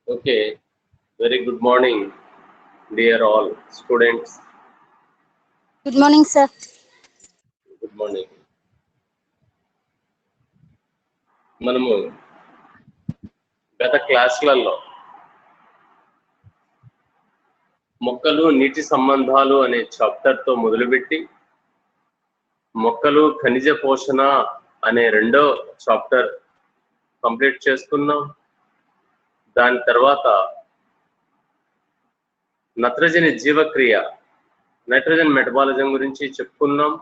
Okay, very good morning, dear all students. Good morning, sir. Good morning. మనము గత క్లాసులలో మొక్కలు నీటి సంబంధాలు అనే చాప్టర్తో మొదలుపెట్టి మొక్కలు ఖనిజ పోషణ అనే రెండో చాప్టర్ కంప్లీట్ చేసుకున్నాం. దాని తర్వాత నత్రజని జీవక్రియ నైట్రోజన్ మెటబాలిజం గురించి చెప్పుకున్నాం.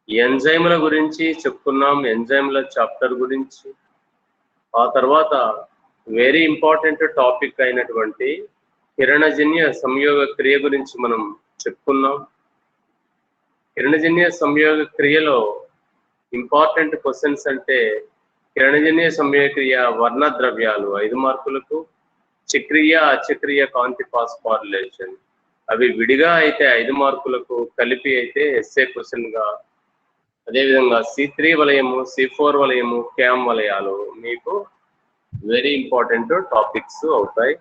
ఎంజైముల గురించి చెప్పుకున్నాం, ఎంజైముల చాప్టర్ గురించి. ఆ తర్వాత వెరీ ఇంపార్టెంట్ టాపిక్ అయినటువంటి కిరణజన్య సంయోగ క్రియ గురించి మనం చెప్పుకున్నాం. కిరణజన్య సంయోగ క్రియలో ఇంపార్టెంట్ క్వశ్చన్స్ అంటే కిరణజన్య సంయోగ క్రియ వర్ణ ద్రవ్యాలు 5 మార్కులకు, చక్రీయ అచక్రీయ కాంతి ఫాస్ఫారిలేషన్ అవి విడిగా అయితే 5 మార్కులకు, కలిపి అయితే ఎస్ఏ క్వశ్చన్ గా, అదేవిధంగా C3 వలయము, C4 వలయము, క్యామ్ వలయాలు మీకు వెరీ ఇంపార్టెంట్ టాపిక్స్ అవుతాయి.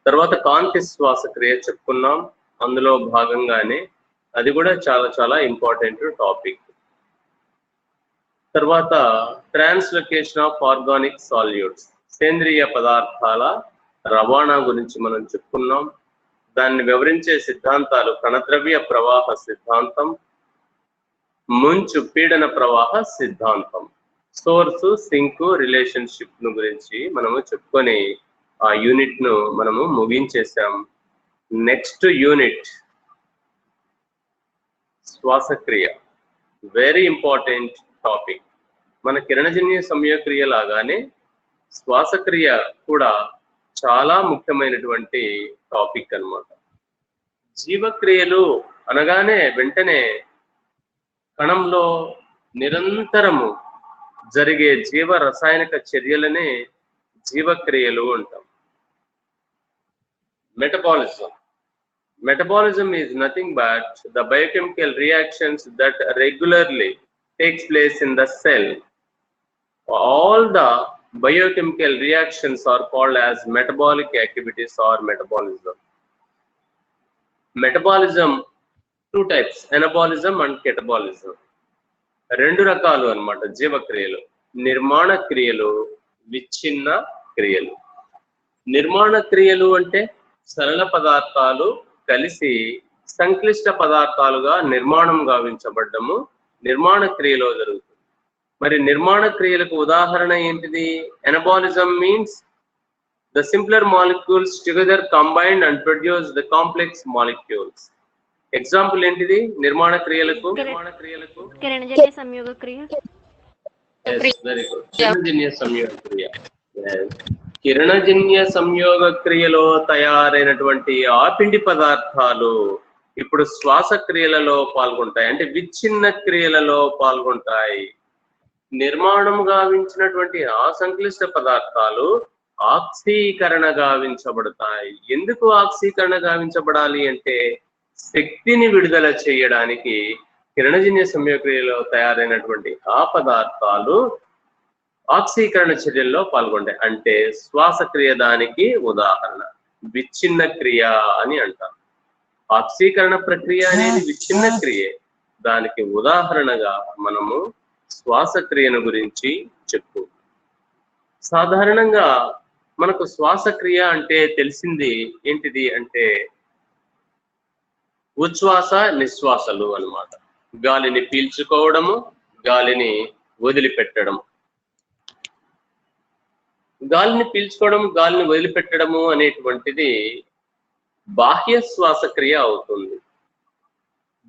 తర్వాత కాంతి శ్వాసక్రియ చెప్పుకున్నాం, అందులో భాగంగానే అది కూడా చాలా చాలా ఇంపార్టెంట్ టాపిక్. తర్వాత ట్రాన్స్లొకేషన్ ఆఫ్ ఆర్గానిక్ సాల్యూట్స్ సేంద్రియ పదార్థాల రవాణా గురించి మనం చెప్పుకున్నాం. దాన్ని వివరించే సిద్ధాంతాలు కణద్రవ్య ప్రవాహ సిద్ధాంతం, ముంచు పీడన ప్రవాహ సిద్ధాంతం, సోర్సు సింక్ రిలేషన్షిప్ ను గురించి మనము చెప్పుకొని ఆ యూనిట్ ను మనము ముగించేసాం. నెక్స్ట్ యూనిట్ శ్వాసక్రియ, వెరీ ఇంపార్టెంట్ టాపిక్. మన కిరణజన్య సంయోగక్రియ లాగానే శ్వాసక్రియ కూడా చాలా ముఖ్యమైనటువంటి టాపిక్ అన్నమాట. జీవక్రియలు అనగానే వెంటనే కణంలో నిరంతరము జరిగే జీవ రసాయనిక చర్యలనే జీవక్రియలు అంటాం. Metabolism is nothing but the biochemical reactions that regularly takes place in the cell. All the biochemical reactions are called as metabolic activities or metabolism. Metabolism two types, anabolism and catabolism. రెండు రకాలు అన్నమాట జీవక్రియలు, నిర్మాణ క్రియలు, విచ్ఛిన్న క్రియలు. నిర్మాణ క్రియలు అంటే సరళ పదార్థాలు కలిసి సంక్లిష్ట పదార్థాలుగా నిర్మాణం గావించబడ్డము నిర్మాణ క్రియలో జరుగుతుంది. మరి నిర్మాణ క్రియలకు ఉదాహరణ ఏంటిది? Anabolism means the simpler molecules together combined and produce the complex molecules. Example ఏంటిది నిర్మాణ క్రియలకు? కిరణజన్య సంయోగ క్రియ. వెరీ గుడ్, కిరణజన్య సంయోగ క్రియ. కిరణజన్య సంయోగ క్రియలో తయారైనటువంటి ఆ పిండి పదార్థాలు ఇప్పుడు శ్వాసక్రియలలో పాల్గొంటాయి, అంటే విచ్ఛిన్న క్రియలలో పాల్గొంటాయి. నిర్మాణం గావించినటువంటి ఆ సంక్లిష్ట పదార్థాలు ఆక్సీకరణ గావించబడతాయి. ఎందుకు ఆక్సీకరణ గావించబడాలి అంటే శక్తిని విడుదల చేయడానికి కిరణజన్య సంయోగక్రియలో తయారైనటువంటి ఆ పదార్థాలు ఆక్సీకరణ చర్యల్లో పాల్గొంటాయి. అంటే శ్వాసక్రియ దానికి ఉదాహరణ. విచ్ఛిన్న క్రియ అని అంటారు. ఆక్సీకరణ ప్రక్రియ అనేది విచ్ఛిన్న క్రియే. దానికి ఉదాహరణగా మనము శ్వాసక్రియను గురించి చెప్పు. సాధారణంగా మనకు శ్వాసక్రియ అంటే తెలిసింది ఏంటిది అంటే ఉచ్ఛ్వాస నిశ్వాసలు అన్నమాట. గాలిని పీల్చుకోవడము, గాలిని వదిలిపెట్టడం. గాలిని పీల్చుకోవడం, గాలిని వదిలిపెట్టడము అనేటువంటిది బాహ్య శ్వాసక్రియ అవుతుంది.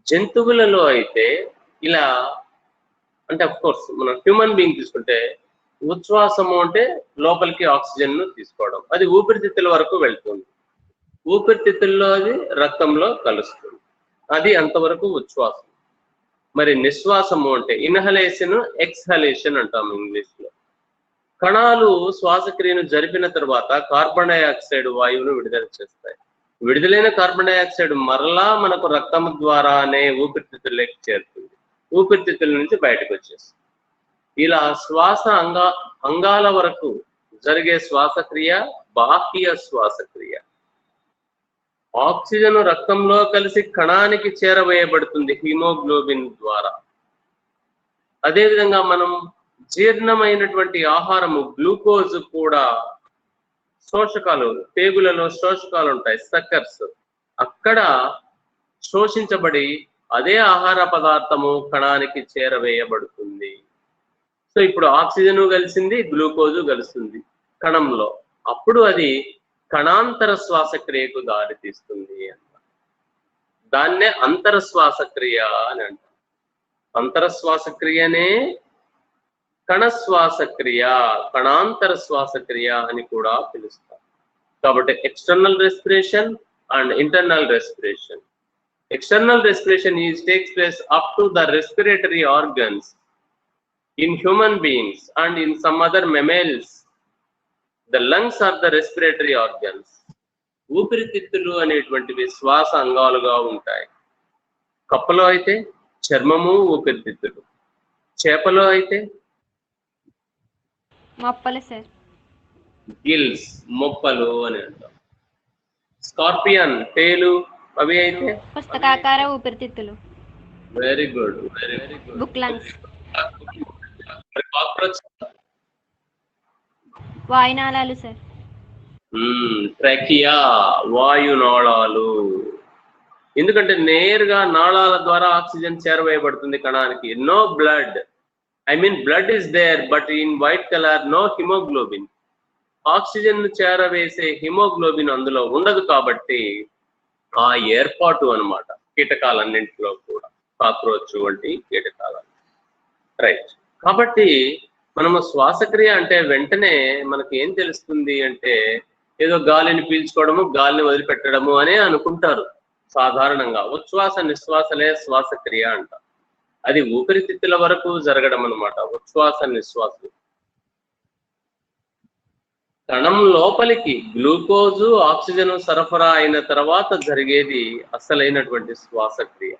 జంతువులలో అయితే ఇలా, అంటే అఫ్ కోర్స్ మనం హ్యూమన్ బీయింగ్ తీసుకుంటే ఉచ్ఛ్వాసము అంటే లోపలికి ఆక్సిజన్ ను తీసుకోవడం, అది ఊపిరితిత్తుల వరకు వెళ్తుంది. ఊపిరితిత్తుల్లో అది రక్తంలో కలుస్తుంది, అది అంతవరకు ఉచ్ఛ్వాసం. మరి నిశ్వాసము అంటే ఇన్హలేషన్, ఎక్స్హలేషన్ అంటాం ఇంగ్లీష్ లో. కణాలు శ్వాసక్రియను జరిపిన తర్వాత కార్బన్ డైఆక్సైడ్ వాయువును విడుదల చేస్తాయి. విడుదలైన కార్బన్ డైఆక్సైడ్ మరలా మనకు రక్తం ద్వారానే ఊపిరితిత్తుల్లోకి చేరుతుంది, ఊపిరితిత్తుల నుంచి బయటకు వచ్చేస్తుంది. ఇలా శ్వాస అంగాల వరకు జరిగే శ్వాసక్రియ బాహ్య శ్వాసక్రియ. ఆక్సిజన్ రక్తంలో కలిసి కణానికి చేరవేయబడుతుంది హిమోగ్లోబిన్ ద్వారా. అదేవిధంగా మనం జీర్ణమైనటువంటి ఆహారము గ్లూకోజ్ కూడా శోషకాలు, పేగులలో శోషకాలు ఉంటాయి, సక్కర్స్, అక్కడ శోషించబడి అదే ఆహార పదార్థము కణానికి చేరవేయబడుతుంది. సో ఇప్పుడు ఆక్సిజన్ కలిసింది, గ్లూకోజు కలుస్తుంది కణంలో, అప్పుడు అది కణాంతర శ్వాసక్రియకు దారితీస్తుంది అన్నమాట. దాన్నే అంతర శ్వాసక్రియ అని అంటారు. అంతర శ్వాసక్రియనే కణ శ్వాసక్రియ, కణాంతర శ్వాసక్రియ అని కూడా పిలుస్తారు. కాబట్టి external respiration and internal respiration. External respiration takes place up to the respiratory organs in human beings and in some other mammals. The lungs are the respiratory organs. ఊపిరితిత్తులు అనేటువంటివి శ్వాస అంగాలుగా ఉంటాయి. కప్పలో అయితే చర్మము ఊపిరితిత్తులు, చేపలో అయితే మొప్పలు సార్, గిల్స్ మొప్పలు అని అంటాం. స్కార్పియన్ టేలు, అవి అయితే పుస్తకాకార ఊపిరితిత్తులు. Very good, very good. Book lungs. Cockroach వాయునాళాలు సార్. ట్రాకియా వాయునాళాలు. ఎందుకంటే నేరుగా నాళాల ద్వారా ఆక్సిజన్ చేరవేయబడుతుంది కణానికి. No blood, I mean blood is there but in white colour, no haemoglobin. Oxygen చేరవేసే హిమోగ్లోబిన్ అందులో ఉండదు కాబట్టి ఆ ఏర్పాటు అన్నమాట కీటకాలన్నింటిలో కూడా, కాక్రోచ్ వంటి కీటకాలు. రైట్. కాబట్టి మనము శ్వాసక్రియ అంటే వెంటనే మనకి ఏం తెలుస్తుంది అంటే ఏదో గాలిని పీల్చుకోవడము, గాలిని వదిలిపెట్టడము అనే అనుకుంటారు సాధారణంగా. ఉచ్ఛ్వాస నిశ్వాసలే శ్వాసక్రియ అంట. అది ఊపిరితిత్తుల వరకు జరగడం అన్నమాట, ఉచ్ఛ్వాస నిశ్వాసలు. కణం లోపలికి గ్లూకోజు ఆక్సిజన్ సరఫరా అయిన తర్వాత జరిగేది అసలైనటువంటి శ్వాసక్రియ.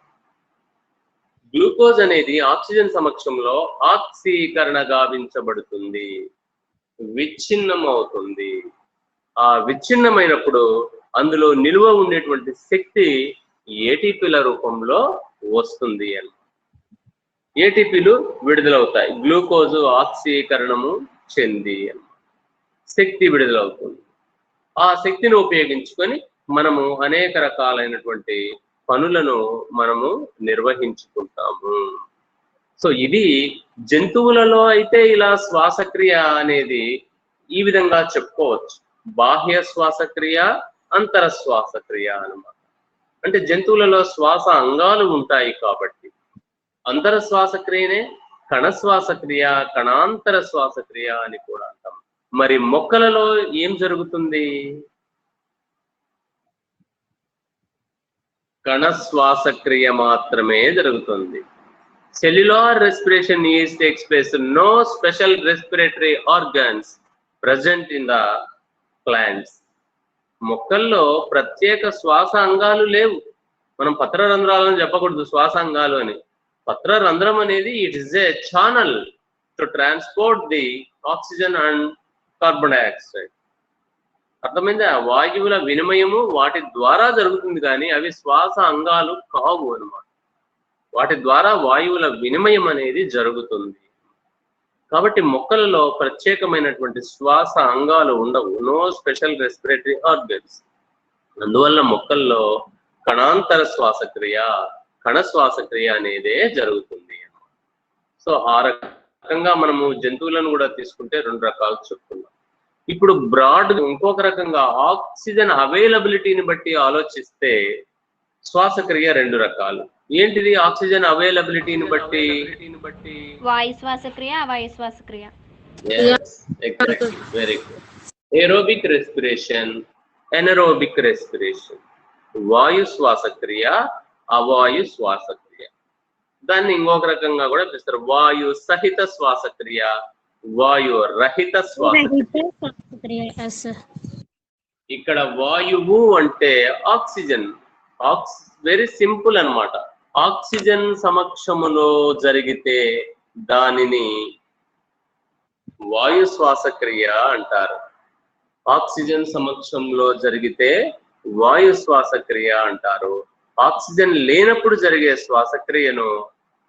గ్లూకోజ్ అనేది ఆక్సిజన్ సమక్షంలో ఆక్సీకరణ గావించబడుతుంది, విచ్ఛిన్నం అవుతుంది. ఆ విచ్ఛిన్నమైనప్పుడు అందులో నిల్వ ఉండేటువంటి శక్తి ఏటీపీల రూపంలో వస్తుంది అని. ఏటీపీలు విడుదలవుతాయి, గ్లూకోజు ఆక్సీకరణము చెంది అని శక్తి విడుదలవుతుంది. ఆ శక్తిని ఉపయోగించుకొని మనము అనేక రకాలైనటువంటి పనులను మనము నిర్వహించుకుంటాము. సో ఇది జంతువులలో అయితే ఇలా శ్వాసక్రియ అనేది ఈ విధంగా చెప్పుకోవచ్చు. బాహ్య శ్వాసక్రియ, అంతర శ్వాసక్రియ అన్నమాట. అంటే జంతువులలో శ్వాస అంగాలు ఉంటాయి కాబట్టి అంతర శ్వాసక్రియనే కణ శ్వాసక్రియ, కణాంతర శ్వాసక్రియ అని కూడా అంటాం. మరి మొక్కలలో ఏం జరుగుతుంది? కణ శ్వాసక్రియ మాత్రమే జరుగుతుంది. Cellular respiration takes place. No special respiratory organs present in the plants. మొక్కల్లో ప్రత్యేక శ్వాస అంగాలు లేవు. మనం పత్రరంధ్రాలను చెప్పకూడదు శ్వాస అంగాలు అని. పత్రరంధ్రం అనేది it is a channel to transport the oxygen and carbon dioxide. అర్థమైందా? వాయువుల వినిమయము వాటి ద్వారా జరుగుతుంది కానీ అవి శ్వాస అంగాలు కావు అన్నమాట. వాటి ద్వారా వాయువుల వినిమయం అనేది జరుగుతుంది. కాబట్టి మొక్కలలో ప్రత్యేకమైనటువంటి శ్వాస అంగాలు ఉండవు. No special respiratory organs. అందువల్ల మొక్కల్లో కణాంతర శ్వాసక్రియ, కణ శ్వాసక్రియ అనేదే జరుగుతుంది. సో ఆ రకంగా మనము జంతువులను కూడా తీసుకుంటే రెండు రకాలు చెప్పుకున్నాం. ఇప్పుడు బ్రాడ్ ఇంకొక రకంగా ఆక్సిజన్ అవైలబిలిటీని బట్టి ఆలోచిస్తే శ్వాసక్రియ రెండు రకాలు. ఏంటిది ఆక్సిజన్ అవైలబిలిటీని బట్టి? వాయు శ్వాసక్రియ, అవాయు శ్వాసక్రియ. Very good. Aerobic respiration, anaerobic respiration. వాయు శ్వాసక్రియ, అవాయు శ్వాసక్రియ. దాన్ని ఇంకొక రకంగా కూడా పిలుస్తారు వాయు సహిత శ్వాసక్రియ, వాయు రహిత శ్వాసక్రియ. ఇక్కడ వాయువు అంటే ఆక్సిజన్. వెరీ సింపుల్ అన్నమాట. ఆక్సిజన్ సమక్షములో జరిగితే దానిని వాయు శ్వాసక్రియ అంటారు. ఆక్సిజన్ సమక్షంలో జరిగితే వాయు శ్వాసక్రియ అంటారు. ఆక్సిజన్ లేనప్పుడు జరిగే శ్వాసక్రియను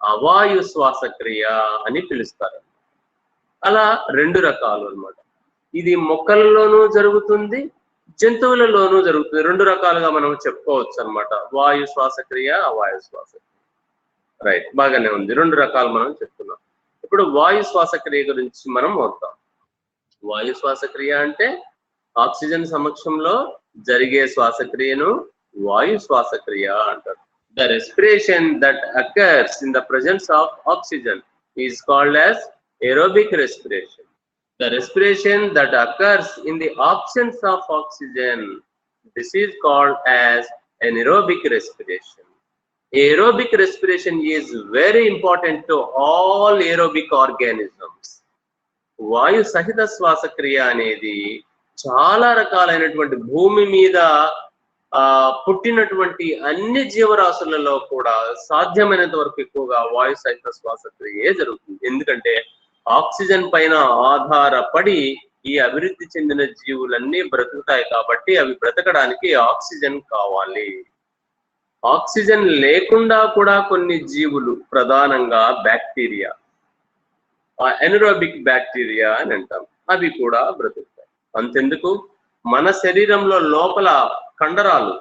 అవాయు శ్వాసక్రియ అని పిలుస్తారు. అలా 2 రకాలు అన్నమాట. ఇది మొక్కలలోనూ జరుగుతుంది, జంతువులలోనూ జరుగుతుంది. 2 రకాలుగా మనం చెప్పుకోవచ్చు అన్నమాట. వాయు శ్వాసక్రియ, అవాయు శ్వాసక్రియ. రైట్, బాగానే ఉంది. 2 రకాలు మనం చెప్తున్నాం. ఇప్పుడు వాయు శ్వాసక్రియ గురించి మనం వద్దాం. వాయు శ్వాసక్రియ అంటే ఆక్సిజన్ సమక్షంలో జరిగే శ్వాసక్రియను వాయు శ్వాసక్రియ అంటారు. The respiration that occurs in the presence of oxygen is called as aerobic respiration. The respiration that occurs in the absence of oxygen, this is called as anaerobic respiration. Aerobic respiration is very important to all aerobic organisms. వాయు సహిత శ్వాసక్రియ అనేది చాలా రకాలైనటువంటి భూమి మీద పుట్టినటువంటి అన్ని జీవరాశులలో కూడా సాధ్యమైనంత వరకు ఎక్కువగా వాయు సహిత శ్వాసక్రియే జరుగుతుంది. ఎందుకంటే ఆక్సిజన్ పైన ఆధారపడి ఈ అభివృద్ధి చెందిన జీవులన్నీ బ్రతుకుతాయి కాబట్టి అవి బ్రతకడానికి ఆక్సిజన్ కావాలి. ఆక్సిజన్ లేకుండా కూడా కొన్ని జీవులు, ప్రధానంగా బ్యాక్టీరియా, ఎనరోబిక్ బ్యాక్టీరియా అని అంటాం, అవి కూడా బ్రతుకుతాయి. అంతెందుకు, మన శరీరంలో లోపల కండరాలు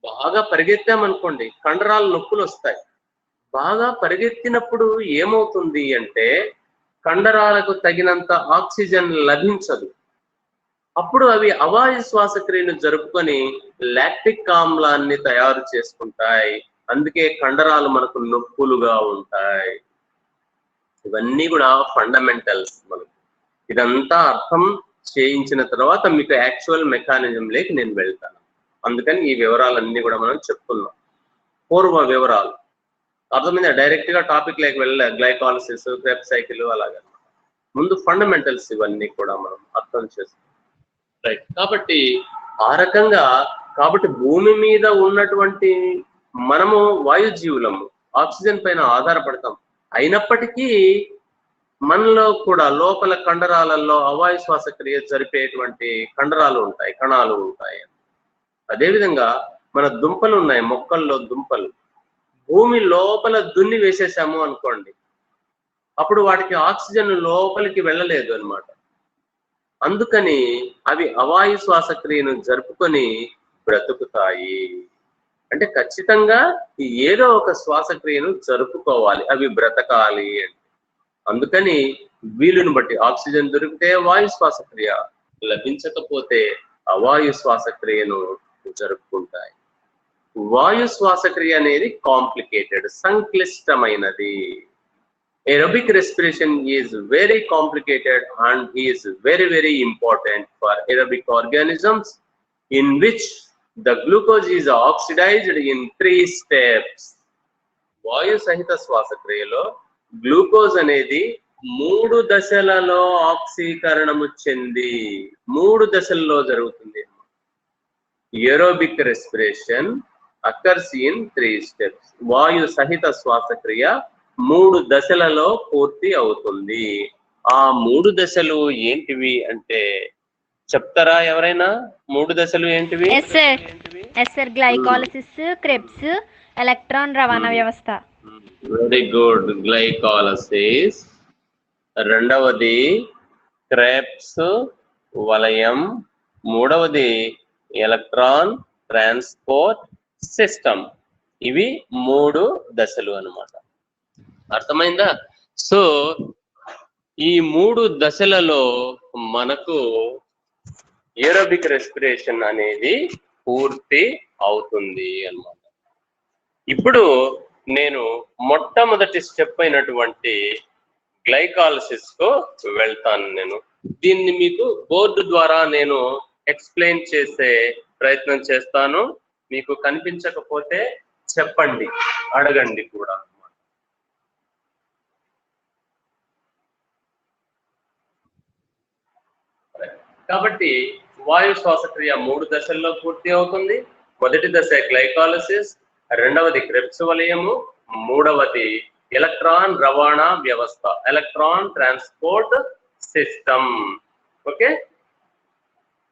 బాగా పరిగెత్తామనుకోండి, కండరాలు నొప్పులు వస్తాయి. బాగా పరిగెత్తినప్పుడు ఏమవుతుంది అంటే కండరాలకు తగినంత ఆక్సిజన్ లభించదు. అప్పుడు అవి అవాయు శ్వాసక్రియను జరుపుకొని లాక్టిక్ ఆమ్లాన్ని తయారు చేసుకుంటాయి. అందుకే కండరాలు మనకు నొప్పులుగా ఉంటాయి. ఇవన్నీ కూడా ఫండమెంటల్స్. మనకు ఇదంతా అర్థం చేయించిన తర్వాత మీకు యాక్చువల్ మెకానిజం లేకి నేను వెళ్తాను. అందుకని ఈ వివరాలన్నీ కూడా మనం చెప్పుకున్నాం. పూర్వ వివరాలు అర్థమైందా? డైరెక్ట్ గా టాపిక్ లేక వెళ్ళలే. గ్లైకాలసిస్, క్రెబ్స్ సైకిల్ అలాగే. ముందు ఫండమెంటల్స్ ఇవన్నీ కూడా మనం అర్థం చేసుకుంటాం. రైట్. కాబట్టి ఆ రకంగా భూమి మీద ఉన్నటువంటి మనము వాయుజీవులము, ఆక్సిజన్ పైన ఆధారపడతాం. అయినప్పటికీ మనలో కూడా లోపల కండరాలలో అవాయు శ్వాసక్రియ జరిపేటువంటి కండరాలు ఉంటాయి, కణాలు ఉంటాయి. అదేవిధంగా మన దుంపలు ఉన్నాయి, మొక్కల్లో దుంపలు. భూమి లోపల దున్ని వేసేసాము అనుకోండి, అప్పుడు వాటికి ఆక్సిజన్ లోపలికి వెళ్ళలేదు అన్నమాట. అందుకని అవి అవాయు శ్వాసక్రియను జరుపుకొని బ్రతుకుతాయి. అంటే ఖచ్చితంగా ఏదో ఒక శ్వాసక్రియను జరుపుకోవాలి, అవి బ్రతకాలి అంటే. అందుకని వీలును బట్టి ఆక్సిజన్ దొరికితే వాయు శ్వాసక్రియ, లభించకపోతే అవాయు శ్వాసక్రియను జరుపుకుంటాయి. వాయు శ్వాసక్రియ అనేది కాంప్లికేటెడ్, సంక్లిష్టమైనది. Aerobic respiration is very complicated and is very, very important for aerobic organisms, in which the glucose is oxidized in 3 steps. వాయు సహిత శ్వాసక్రియలో గ్లూకోజ్ అనేది 3 దశలలో ఆక్సీకరణము చెంది 3 దశల్లో జరుగుతుంది. Aerobic respiration occurs in 3 steps. వాయు సహిత శ్వాసక్రియ 3 దశలలో పూర్తి అవుతుంది. ఆ 3 దశలు ఏంటివి అంటే చెప్తారా ఎవరైనా? 3 దశలు ఏంటివి? సార్ గ్లైకాలసిస్, క్రెబ్స్, ఎలక్ట్రాన్ రవాణా వ్యవస్థ. Very good. గ్లైకాలసిస్, రెండవది క్రెబ్స్ వలయం, మూడవది ఎలక్ట్రాన్ ట్రాన్స్పోర్ట్ సిస్టమ్. ఇవి 3 దశలు అన్నమాట. అర్థమైందా? సో ఈ 3 దశలలో మనకు ఏరోబిక్ రెస్పిరేషన్ అనేది పూర్తి అవుతుంది అన్నమాట. ఇప్పుడు నేను మొట్టమొదటి స్టెప్ అయినటువంటి గ్లైకాలసిస్ కు వెళ్తాను. నేను దీన్ని మీకు బోర్డు ద్వారా నేను ఎక్స్ప్లెయిన్ చేసే ప్రయత్నం చేస్తాను. మీకు కనిపించకపోతే చెప్పండి, అడగండి కూడా. కాబట్టి వాయు శ్వాసక్రియ 3 దశల్లో పూర్తి అవుతుంది. మొదటి దశ గ్లైకాలసిస్, రెండవది క్రెబ్స్ వలయము, మూడవది ఎలక్ట్రాన్ రవాణా వ్యవస్థ, electron transport system. Okay,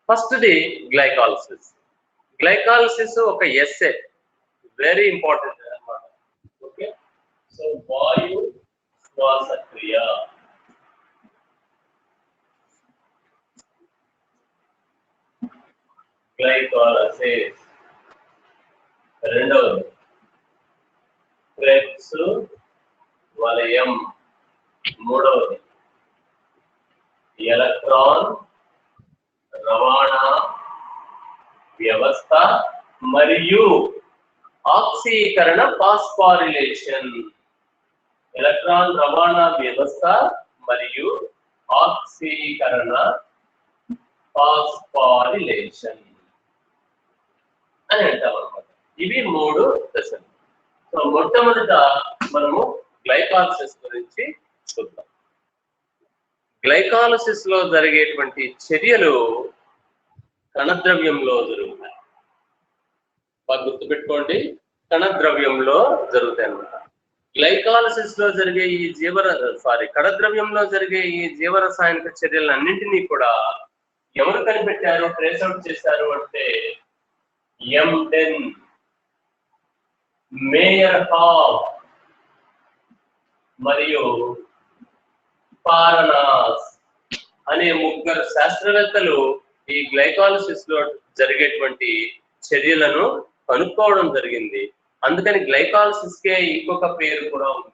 first the glycolysis. Glycolysis ఒక ఎస్ఏ, వెరీ ఇంపార్టెంట్ అన్నమాట. ఓకే, సో వాయు శ్వాసక్రియ. గ్లైకాలసిస్. రెండవది క్రెబ్స్ వలయం. మూడవది ఎలక్ట్రాన్ రవాణా వ్యవస్థ మరియు ఆక్సీకరణ ఫాస్ఫారిలేషన్. ఎలక్ట్రాన్ రవాణా వ్యవస్థ మరియు ఆక్సీకరణ ఫాస్ఫారిలేషన్ అని అంటాం అన్నమాట. ఇవి 3 దశలు. సో మొట్టమొదట మనము గ్లైకాలసిస్ గురించి చూద్దాం. గ్లైకాలసిస్ లో జరిగేటువంటి చర్యలు కణద్రవ్యంలో జరుగుతాయి. బాగా గుర్తుపెట్టుకోండి, కణద్రవ్యంలో జరుగుతాయి అన్నమాట. గ్లైకాలసిస్ లో జరిగే ఈ కణద్రవ్యంలో జరిగే ఈ జీవరసాయనిక చర్యలన్నింటినీ కూడా ఎవరు కనిపెట్టారు, ట్రేస్ అవుట్ చేశారు అంటే ఎండెన్, మేయర్హాఫ్ మరియు పారనాస్ అనే 3 శాస్త్రవేత్తలు ఈ గ్లైకాలసిస్ లో జరిగేటువంటి చర్యలను కనుక్కోవడం జరిగింది. అందుకని గ్లైకాలసిస్ కే ఇంకొక పేరు కూడా ఉంది.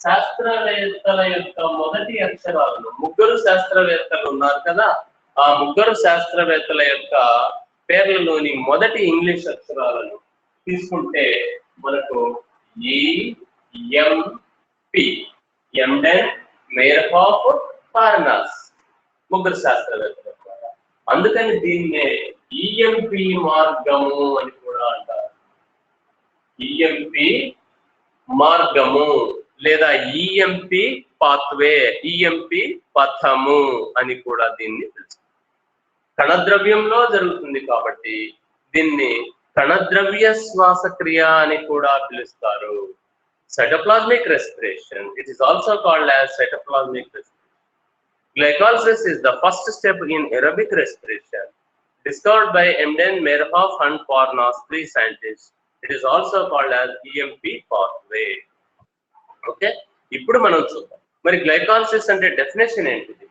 శాస్త్రవేత్తల యొక్క మొదటి అక్షరాలను 3 శాస్త్రవేత్తలు ఉన్నారు కదా, ఆ 3 శాస్త్రవేత్తల యొక్క పేర్లలోని మొదటి ఇంగ్లీష్ అక్షరాలను తీసుకుంటే మనకు EMP, ఎండెన్, మేయర్హాఫ్, పారనాస్ 3 శాస్త్రవేత్తలు. అందుకని దీన్నే EMP మార్గము అని కూడా అంటారు. EMP మార్గము లేదా EMP పాత్వే, EMP పథము అని కూడా దీన్ని పిలుస్తారు. కణద్రవ్యంలో జరుగుతుంది కాబట్టి దీన్ని కణద్రవ్య శ్వాసక్రియ అని కూడా పిలుస్తారు. Cytoplasmic respiration. It is also called as cytoplasmic respiration. Glycolysis is the first step in aerobic respiration, discovered by Emden, Meyerhoff and Parnas, 3 scientists. It is also called as EMP pathway. Okay, ఇప్పుడు మనం చూద్దాం మరి glycolysis అంటే definition ఏంటిది.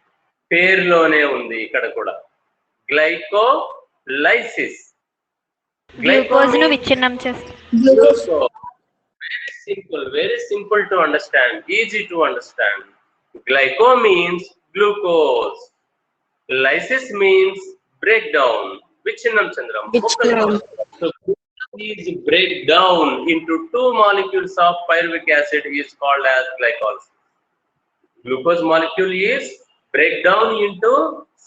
పేరులోనే ఉంది ఇక్కడ కూడా, గ్లైకోలైసిస్. గ్లూకోజ్ ను విచ్ఛిన్నం చేస్తుంది. Very simple to understand, easy to understand. Glyco means glucose, lysis means breakdown. Vichinam Chandram. So is breakdown into 2 molecules of pyruvic acid is called as glycolysis. Glucose molecule is breakdown into,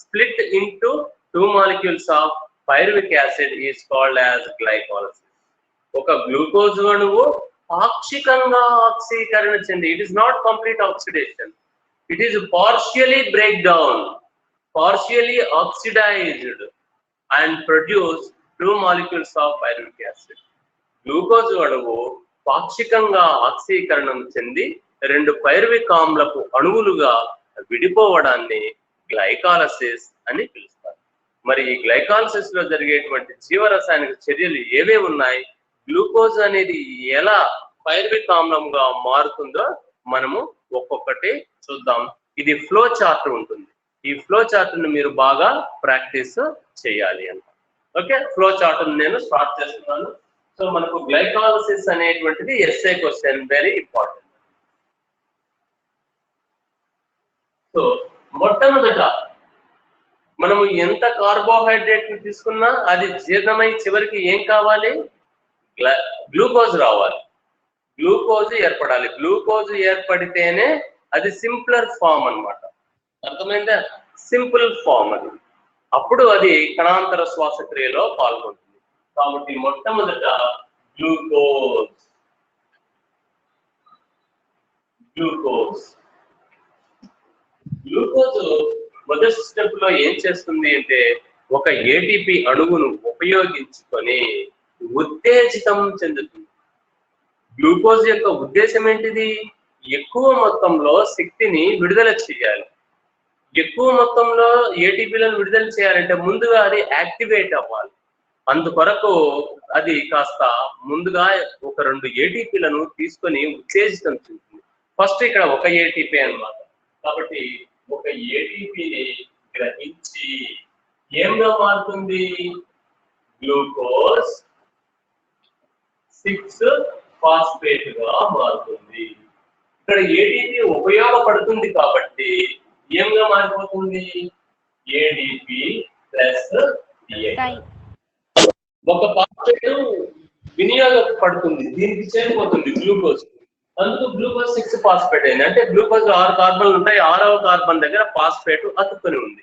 split into 2 molecules of pyruvic acid is called as glycolysis. ఒక glucose అణువు పాక్షికంగా ఆక్సీకరణ చెంది, it is not complete oxidation, it is partially break down, partially oxidized and produce 2 molecules of pyruvic acid. Glucose అణువు పాక్షికంగా ఆక్సీకరణం చెంది 2 pyruvic ఆమ్లపు అణువులుగా విడిపోవడాన్ని glycolysis అని పిలుస్తారు. మరి ఈ గ్లైకాలసిస్ లో జరిగేటువంటి జీవరసాయనిక చర్యలు ఏవే ఉన్నాయి, గ్లూకోజ్ అనేది ఎలా పైరువిక్ ఆమ్లంగా మారుతుందో మనము ఒక్కొక్కటి చూద్దాం. ఇది ఫ్లో చార్ట్ ఉంటుంది. ఈ ఫ్లో చార్ట్ ను మీరు బాగా ప్రాక్టీస్ చేయాలి అంట. ఓకే, ఫ్లో చార్ట్ నేను స్టార్ట్ చేస్తున్నాను. సో మనకు గ్లైకాలసిస్ అనేటువంటిది SA question, very important. So మొట్టమొదట మనము ఎంత కార్బోహైడ్రేట్ తీసుకున్నా అది జీర్ణమై చివరికి ఏం కావాలి, గ్లూకోజ్ రావాలి, గ్లూకోజ్ ఏర్పడాలి. గ్లూకోజ్ ఏర్పడితేనే అది సింప్లర్ ఫామ్ అన్నమాట. అర్థమైందా? సింపుల్ ఫామ్ అది. అప్పుడు అది కణాంతర శ్వాసక్రియలో పాల్గొంటుంది. కాబట్టి మొట్టమొదట గ్లూకోజ్ మొదటి స్టెప్ లో ఏం చేస్తుంది అంటే ఒక ఏటీపీ అణువును ఉపయోగించుకొని ఉత్తేజితం చెందుతుంది. గ్లూకోజ్ యొక్క ఉద్దేశం ఏంటిది, ఎక్కువ మొత్తంలో శక్తిని విడుదల చేయాలి. ఎక్కువ మొత్తంలో ఏటీపీలను విడుదల చేయాలంటే ముందుగా అది యాక్టివేట్ అవ్వాలి. అందుకొరకు అది కాస్త ముందుగా ఒక 2 ఏటీపీలను తీసుకొని ఉత్తేజితం చెందుతుంది. ఫస్ట్ ఇక్కడ ఒక ఏటీపీ అన్నమాట. కాబట్టి ఒక ఏటీపీని గ్రహించి ఏంగా మారుతుంది? గ్లూకోజ్ 6 ఫాస్ఫేట్ గా మారుతుంది. ఇక్కడ ఏటీపీ ఉపయోగపడుతుంది కాబట్టి ఏంగా మారిపోతుంది? ADP plus DI. ఒక ఫాస్ఫేట్ వినియోగపడుతుంది, దీనికి చేరిపోతుంది గ్లూకోజ్. అందుకు గ్లూకోజ్ 6 ఫాస్ఫేట్ అయింది. అంటే గ్లూకోజ్ 6 కార్బన్లు ఉంటాయి, 6వ కార్బన్ దగ్గర ఫాస్ఫేట్ అతుక్కుని ఉంది.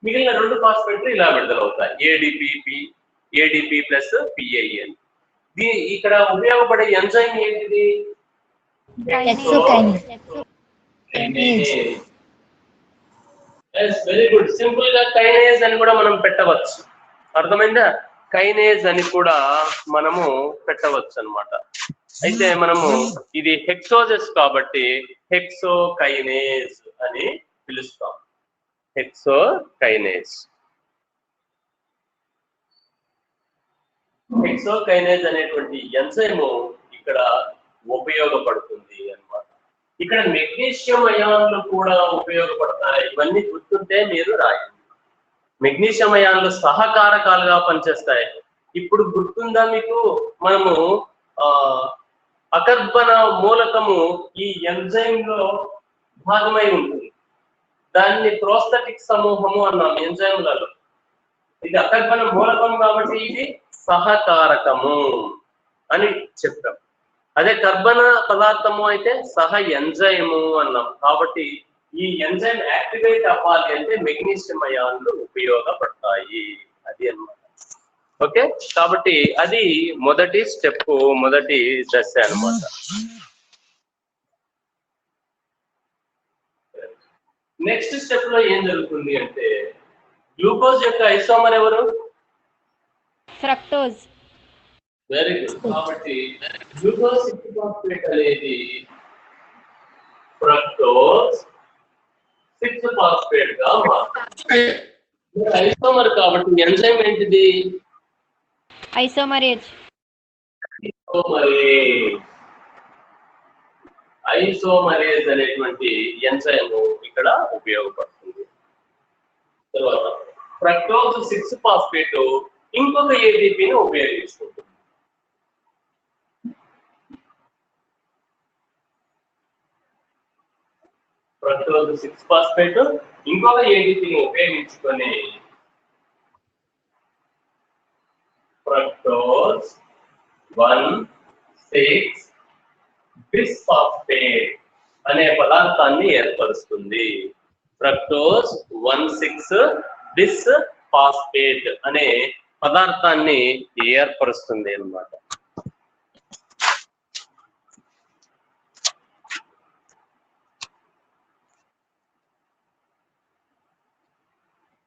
మిగిలిన 2 ఫాస్ఫేట్లు ఇలా విడుదలవుతాయి, ఏడిపి ప్లస్ పిఐఎన్. ఇక్కడ ఉపయోగపడే ఎంజైమ్ ఏంటిది? Very good. సింపుల్ గా కైనేజ్ అని కూడా మనం పెట్టవచ్చు. అర్థమైందా? కైనేజ్ అని కూడా మనము పెట్టవచ్చు అన్నమాట. అయితే మనము ఇది హెక్సోజెస్ కాబట్టి హెక్సోకైనేజ్ అని పిలుస్తాం. హెక్సోకైనేజ్ అనేటువంటి ఎంజైమ్ ఇక్కడ ఉపయోగపడుతుంది అన్నమాట. ఇక్కడ మెగ్నీషియం అయాన్లు కూడా ఉపయోగపడతాయి. ఇవన్నీ గుర్తుంటే మీరు రాయండి. మెగ్నీషియం అయాన్లు సహకారకాలుగా పనిచేస్తాయి. ఇప్పుడు గుర్తుందా మీకు? మనము అకర్బన మూలకము ఈ ఎంజైమ్ లో భాగమై ఉంటుంది. దాన్ని ప్రోస్థెటిక్ సమూహము అన్నాం ఎంజైమ్లలో. ఇది అకర్బన మూలకం కాబట్టి ఇది సహకారకము అని చెప్పాం. అదే కర్బన పదార్థము అయితే సహ ఎంజైము అన్నాం. కాబట్టి ఈ ఎంజైమ్ యాక్టివేట్ అవ్వాలి అంటే మెగ్నీషియం అయాన్లు ఉపయోగపడతాయి. అది అన్నమాట. ఓకే, కాబట్టి అది మొదటి స్టెప్, మొదటి దశ అన్నమాట. నెక్స్ట్ స్టెప్ లో ఏం జరుగుతుంది అంటే గ్లూకోజ్ యొక్క ఐసోమర్ ఎవరు? ఫ్రక్టోజ్. Very good. కాబట్టి గ్లూకోజ్ 6 ఫాస్ఫేట్ అనేది ఫ్రక్టోజ్ 6 ఫాస్ఫేట్ గా మారుతుంది. ఐసోమర్ కాబట్టి ఎంజైమ్ ఏంటిది? ఐసోమరేజ్. ఐసోమరేజ్ అనేటువంటి ఎంజైమ్ ఇక్కడ ఉపయోగపడుతుంది. తర్వాత ఫ్రక్టోజ్ 6 ఫాస్ఫేట్ ఇంకొక ఏటీపీని ఉపయోగించుకుంటుంది. ఫ్రక్టోజ్ 6 ఫాస్ఫేట్ ఇంకొక ఏటీపీని ఉపయోగించుకొని ఫ్రక్టోజ్ 1,6 బిస్ఫాస్ఫేట్ అనే పదార్థాన్ని ఏర్పరుస్తుంది. ఫ్రక్టోజ్ 1,6 బిస్ఫాస్ఫేట్ అనే పదార్థాన్ని ఏర్పరుస్తుంది అన్నమాట.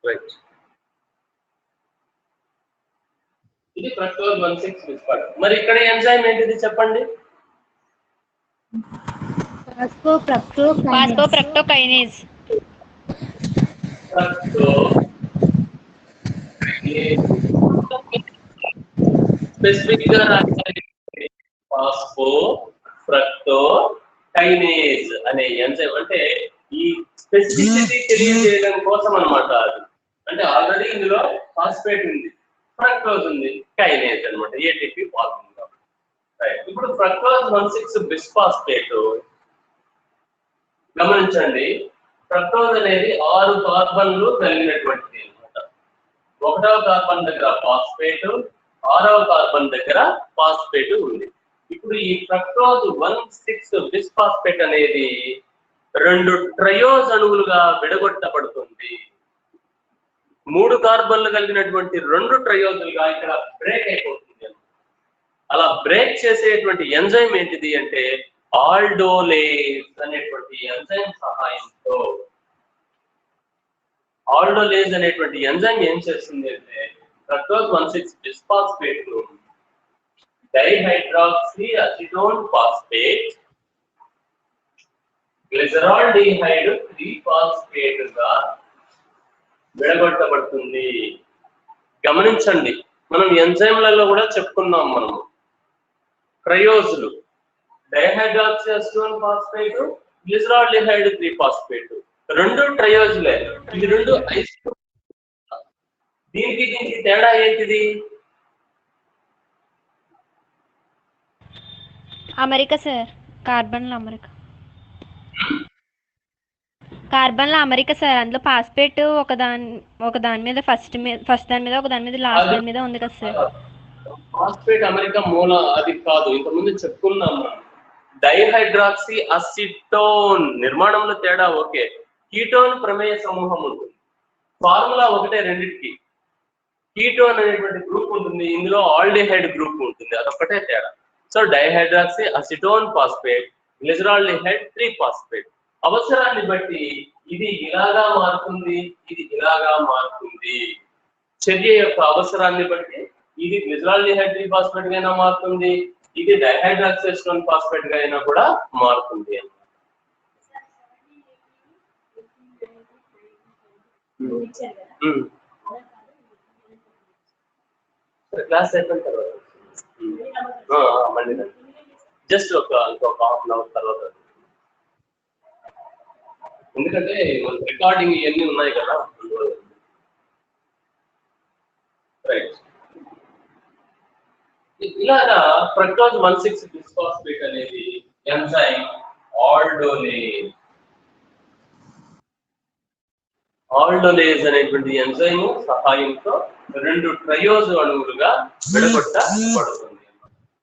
రైట్. ఇది ఫ్రక్టోజ్ 1,6 బిస్ఫాస్ఫేట్. మరి ఇక్కడ ఎంజైమ్ ఏంటిది చెప్పండి? ఫాస్ఫోఫ్రక్టోకైనేజ్. స్పెసిఫిక్ గా ఫాస్ఫోఫ్రక్టోకైనేజ్ అనే ఎంజైమ్ అంటే ఈ స్పెసిఫిసిటీ తెలియజేయడం కోసం అన్నమాట. అది అంటే ఆల్రెడీ ఇందులో ఫాస్ఫేట్ ఉంది, ఫ్రక్టోజ్ ఉంది, కైనేజ్ అన్నమాట. ఏటీపీ ఫార్మ్ ఉంది. ఇప్పుడు ఫ్రక్టోజ్ 1,6 బిస్ఫాస్ఫేట్ గమనించండి. ఫ్రక్టోజ్ అనేది 6 కార్బన్లు కలిగినటువంటిది అన్నమాట. 1వ కార్బన్ దగ్గర ఫాస్ఫేట్, 6వ కార్బన్ దగ్గర ఫాస్ఫేట్ ఉంది. ఇప్పుడు ఈ ఫ్రక్టోజ్ 1,6 బిస్ఫాస్ఫేట్ అనేది 2 ట్రయోజ్ అణువులుగా విడగొట్టబడుతుంది. 3 కార్బన్లు కలిగినటువంటి 2 ట్రయోజులుగా ఇక్కడ బ్రేక్ అయిపోతుంది. అలా బ్రేక్ చేసేటువంటి ఎంజైమ్ ఏంటిది అంటే ఆల్డోలేజ్ అనేటువంటి ఎంజైమ్ సహాయంతో ఆల్డోలేజ్ అనేటువంటి ఎంజైమ్ ఏం చేస్తుంది అంటే ఫ్రక్టోజ్ 1,6 బిస్ఫాస్ఫేట్ ను డైహైడ్రాక్సీ అసిటోన్ ఫాస్ఫేట్ గ్లిజరాల్డిహైడ్ 3-ఫాస్ఫేట్ గా విడగొట్టబడుతుంది. గమనించండి, మనం ఎంజైమ్లలో కూడా చెప్పుకున్నాం. మనము ట్రయోజులు, డైహైడ్రాక్సీ అసిటోన్ ఫాస్ఫేట్, గ్లిజరాల్డిహైడ్ 3-ఫాస్ఫేట్, రెండు ట్రయోజులే. ఇది రెండు ఐసో. దీనికి తేడా ఏంటిది? అమెరికా సార్, కార్బన్ల అమెరికా. కార్బన్ల అమెరికా సార్, అందులో ఫాస్ఫేట్ ఒక దాని మీద ఫస్ట్ దాని మీద, ఒక దాని మీద లాస్ట్ దాని మీద ఉంది కదా సార్. ఫాస్ఫేట్ అమెరికా మూల అది కాదు, ఇంతకుముందు చెప్పుకున్నాం. డైహైడ్రాక్సీ అసిటోన్ నిర్మాణంలో తేడా ఓకే. కీటోన్ ప్రమేయ సమూహం ఉంటుంది, ఫార్ములా ఒకటే రెండింటికి. కీటోన్ అనేటువంటి గ్రూప్ ఉంటుంది, ఇందులో ఆల్డిహైడ్ గ్రూప్ ఉంటుంది, అదొక్కటే తేడా. So dihydroxy acetone phosphate, glyceraldehyde 3-ఫాస్ఫేట్. అవసరాన్ని బట్టి ఇది ఇలాగా మారుతుంది, ఇది ఇలాగా మారుతుంది. చర్య యొక్క అవసరాన్ని బట్టి ఇది గ్లిజరాల్డిహైడ్ 3-ఫాస్ఫేట్ గా అయినా మారుతుంది, ఇది డైహైడ్రాక్సీ అసిటోన్ ఫాస్ఫేట్ గా అయినా కూడా మారుతుంది. క్లాస్ అయిపోయిన తర్వాత మళ్ళీ జస్ట్ ఇంకొక హాఫ్ అన్ అవర్ తర్వాత, ఎందుకంటే రికార్డింగ్ ఇవన్నీ ఉన్నాయి కదా. రైట్. ఇలాగా ఫ్రక్టోజ్ 1,6-బిస్ఫాస్ఫేట్ అనేది ఎంజైమ్ ఆల్డోలేజ్. ఆల్డోలేజ్ అనేటువంటి ఎంజైమ్ సహాయంతో రెండు ట్రయోజ్ అణువులుగా విడగొట్టబడుతుంది.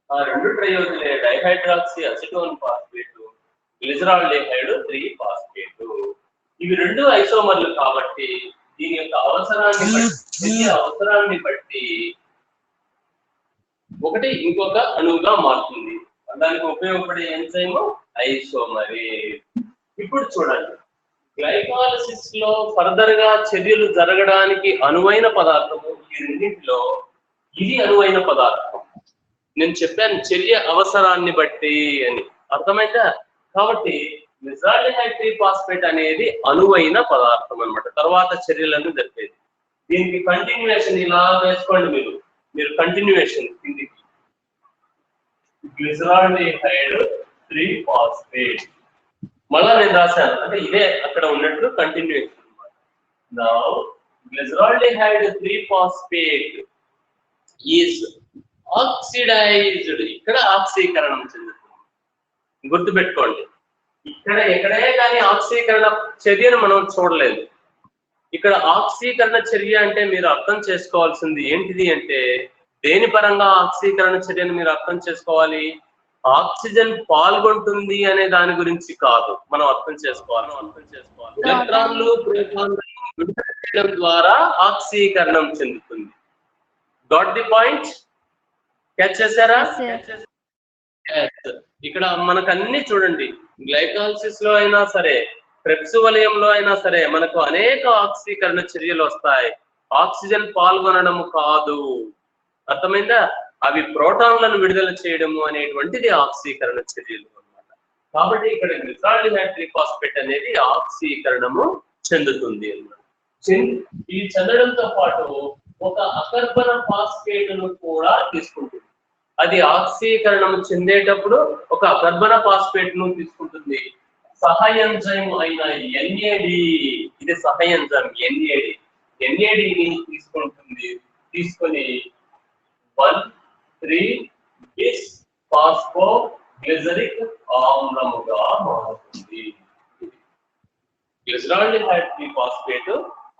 ఆ రెండు ట్రయోజులే డైహైడ్రాక్సీ అసిటోన్ ఫాస్ఫేట్, గ్లిజరాల్డిహైడ్ 3-ఫాస్ఫేట్. ఇవి రెండు ఐసోమర్లు కాబట్టి దీని యొక్క అవసరాన్ని బట్టి ఒకటి ఇంకొక అణువుగా మారుతుంది. దానికి ఉపయోగపడే ఎంజైమ్ ఐసోమరేజ్. ఇప్పుడు చూడండి, గ్లైకాలసిస్ లో ఫర్దర్ గా చర్యలు జరగడానికి అనువైన పదార్థము ఈ రెండింటిలో ఇది అనువైన పదార్థం. నేను చెప్పాను చర్య అవసరాన్ని బట్టి అని, అర్థమైందా? కాబట్టి గ్లిజరాల్డిహైడ్ 3-ఫాస్ఫేట్ అనేది అనువైన పదార్థం అన్నమాట, తర్వాత చర్యలను జరిపేది. దీనికి కంటిన్యూషన్ ఇలా వేసుకోండి. మీరు కంటిన్యూషన్ కిందికి గ్లిజరాల్డిహైడ్ 3-ఫాస్ఫేట్ మళ్ళా నేను రాశాను, అంటే ఇదే అక్కడ ఉన్నట్లు కంటిన్యూషన్ అన్నమాట. నౌ గ్లిజరాల్డిహైడ్ 3-ఫాస్ఫేట్ ఈజ్ ఆక్సిడైజ్డ్. ఇక్కడ ఆక్సీకరణం చెందుతుంది. గుర్తుపెట్టుకోండి, ఇక్కడ ఎక్కడే కానీ ఆక్సీకరణ చర్యను మనం చూడలేదు. ఇక్కడ ఆక్సీకరణ చర్య అంటే మీరు అర్థం చేసుకోవాల్సింది ఏంటిది అంటే, దేని పరంగా ఆక్సీకరణ చర్యను మీరు అర్థం చేసుకోవాలి? ఆక్సిజన్ పాల్గొంటుంది అనే దాని గురించి కాదు మనం అర్థం చేసుకోవాలి. ఎలక్ట్రాన్లు ప్రోటాన్లు విడుదల చేయడం ద్వారా ఆక్సీకరణం చెందుతుంది. Got the point? క్యాచ్ చేశారా? ఇక్కడ మనకు అన్ని చూడండి, గ్లైకాలసిస్ లో అయినా సరే, క్రెబ్స్ వలయంలో అయినా సరే మనకు అనేక ఆక్సీకరణ చర్యలు వస్తాయి. ఆక్సిజన్ పాల్గొనడం కాదు, అర్థమైందా? అవి ప్రోటాన్లను విడుదల చేయడము అనేటువంటిది ఆక్సీకరణ చర్యలు అన్నమాట. కాబట్టి ఇక్కడ గ్లిజరాల్డిహైడ్ 3-ఫాస్ఫేట్ అనేది ఆక్సీకరణము చెందుతుంది అన్నమాట. ఇది చెందడంతో పాటు ఒక అకర్బన ఫాస్ఫేట్ ను కూడా తీసుకుంటుంది. అది ఆక్సీకరణం చెందేటప్పుడు ఒక అకర్బన ఫాస్ఫేట్ ను తీసుకుంటుంది. సహఎంజైమ్ అయిన NAD, ఇది సహఎంజైమ్ NAD ని తీసుకుంటుంది. తీసుకొని 1,3-బిస్ఫాస్ఫోగ్లిజరిక్ ఆమ్లముగా మారుతుంది. గ్లిజరాల్డిహైడ్ 3-ఫాస్ఫేట్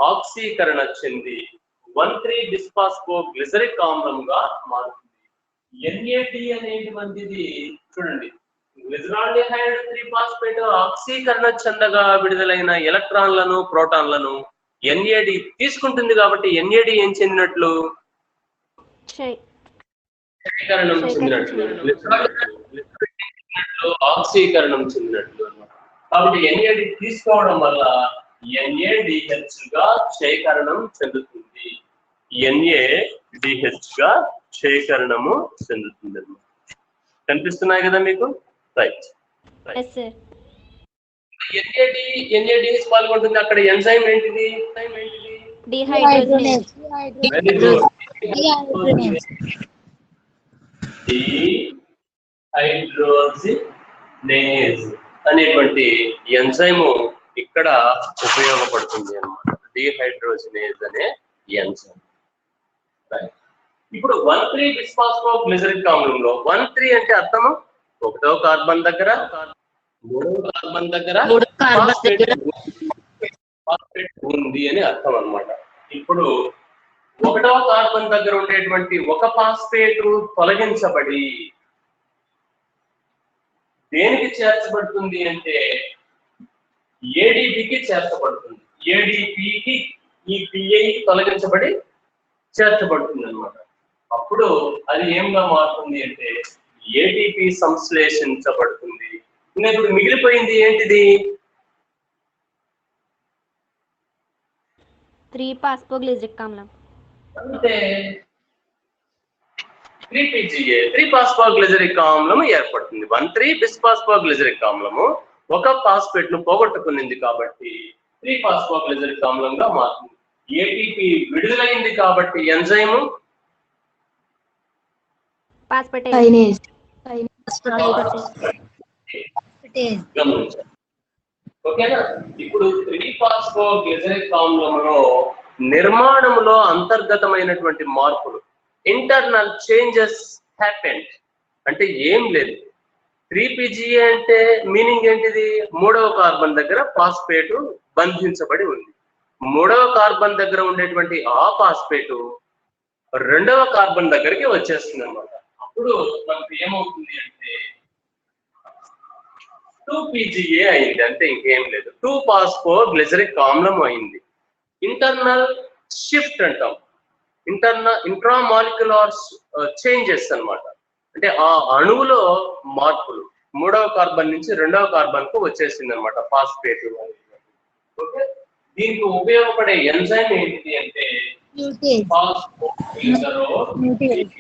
ఆక్సీకరణ చెంది 1,3-బిస్ఫాస్ఫోగ్లిజరిక్ ఆమ్లముగా మారుతుంది. NAD అనేటువంటిది చూడండి, గ్లిజరాల్డిహైడ్ 3-ఫాస్ఫేట్ ఆక్సీకరణ చెందగా విడుదలైన ఎలక్ట్రాన్లను ప్రోటాన్లను NAD తీసుకుంటుంది. కాబట్టి NAD ఏం చెందినట్లు? క్షయకరణం చెందినట్లు. ఆక్సీకరణం చెందినట్లు అన్నమాట. కాబట్టి NAD తీసుకోవడం వల్ల NADH గా క్షయకరణం చెందుతుంది. NADH గా క్షయకరణము చెందుతుంది అన్నమాట. కనిపిస్తున్నాయి కదా మీకు? రైట్. NADH పాల్గొంటుంది. అక్కడ ఎంజైమ్ ఏంటిది? డిహైడ్రోజనేజ్. Very good. డిహైడ్రోజినేజ్ అనేటువంటి ఎంజైమ్ ఇక్కడ ఉపయోగపడుతుంది అన్నమాట. డిహైడ్రోజినేజ్ అనే ఎంజైమ్. ఇప్పుడు 1,3 బిస్ఫాస్ఫోగ్లిజరిక్ ఆమ్లంలో 1,3 అంటే అర్థము 1వ కార్బన్ దగ్గర 3వ కార్బన్ దగ్గర ఫాస్ఫేట్ ఉంది అని అర్థం అన్నమాట. ఇప్పుడు 1వ కార్బన్ దగ్గర ఉండేటువంటి ఒక ఫాస్ఫేట్ తొలగించబడి దేనికి చేర్చబడుతుంది అంటే ఏడిపికి చేర్చబడుతుంది. ఏడిపికి ఈ పిఐ తొలగించబడి చేర్చబడుతుంది అన్నమాట. అప్పుడు అది ఏంగా మారుతుంది అంటే ఏటీపీ సంశ్లేషించబడుతుంది. ఇంకా ఇప్పుడు మిగిలిపోయింది ఏంటిది? 3-ఫాస్ఫోగ్లిజరిక్ ఆమ్లం. అంటే 3PGA 3-ఫాస్ఫోగ్లిజరిక్ ఆమ్లం ఏర్పడుతుంది. 1,3 బిస్ఫాస్ఫోగ్లిజరిక్ ఆమ్లము ఒక ఫాస్ఫేట్ ను పోగొట్టుకునింది కాబట్టి 3-ఫాస్ఫోగ్లిజరిక్ ఆమ్లంగా మారుతుంది. ఏటీపీ విడుదలైంది కాబట్టి ఎంజైమ్ ఓకేనా? ఇప్పుడు 3-ఫాస్ఫోగ్లిజరిక్ ఆమ్లంలో నిర్మాణంలో అంతర్గతమైనటువంటి మార్పులు, ఇంటర్నల్ చేంజెస్ హ్యాపెండ్. అంటే ఏం లేదు. 3PGA అంటే మీనింగ్ ఏంటిది? 3వ కార్బన్ దగ్గర ఫాస్ఫేట్ బంధించబడి ఉంది. 3వ కార్బన్ దగ్గర ఉండేటువంటి ఆ ఫాస్ఫేట్ 2వ కార్బన్ దగ్గరికి వచ్చేస్తుంది అన్నమాట. అప్పుడు మనకు ఏమవుతుంది అంటే 2PGA అయింది. అంటే ఇంకేం లేదు. 2-ఫాస్ఫోగ్లిజరిక్ ఆమ్లం అయింది. ఇంటర్నల్ షిఫ్ట్ అంటాం. ఇంట్రామాలిక్యులర్ చేంజెస్ అన్నమాట. అంటే ఆ అణువులో మార్పులు 3వ కార్బన్ నుంచి 2వ కార్బన్ కు వచ్చేసింది అనమాట ఫాస్ఫేట్. ఓకే, దీనికి ఉపయోగపడే ఎంజైమ్ ఏంటిది అంటే ఫాస్ఫోగ్లిజరోమ్యూటేజ్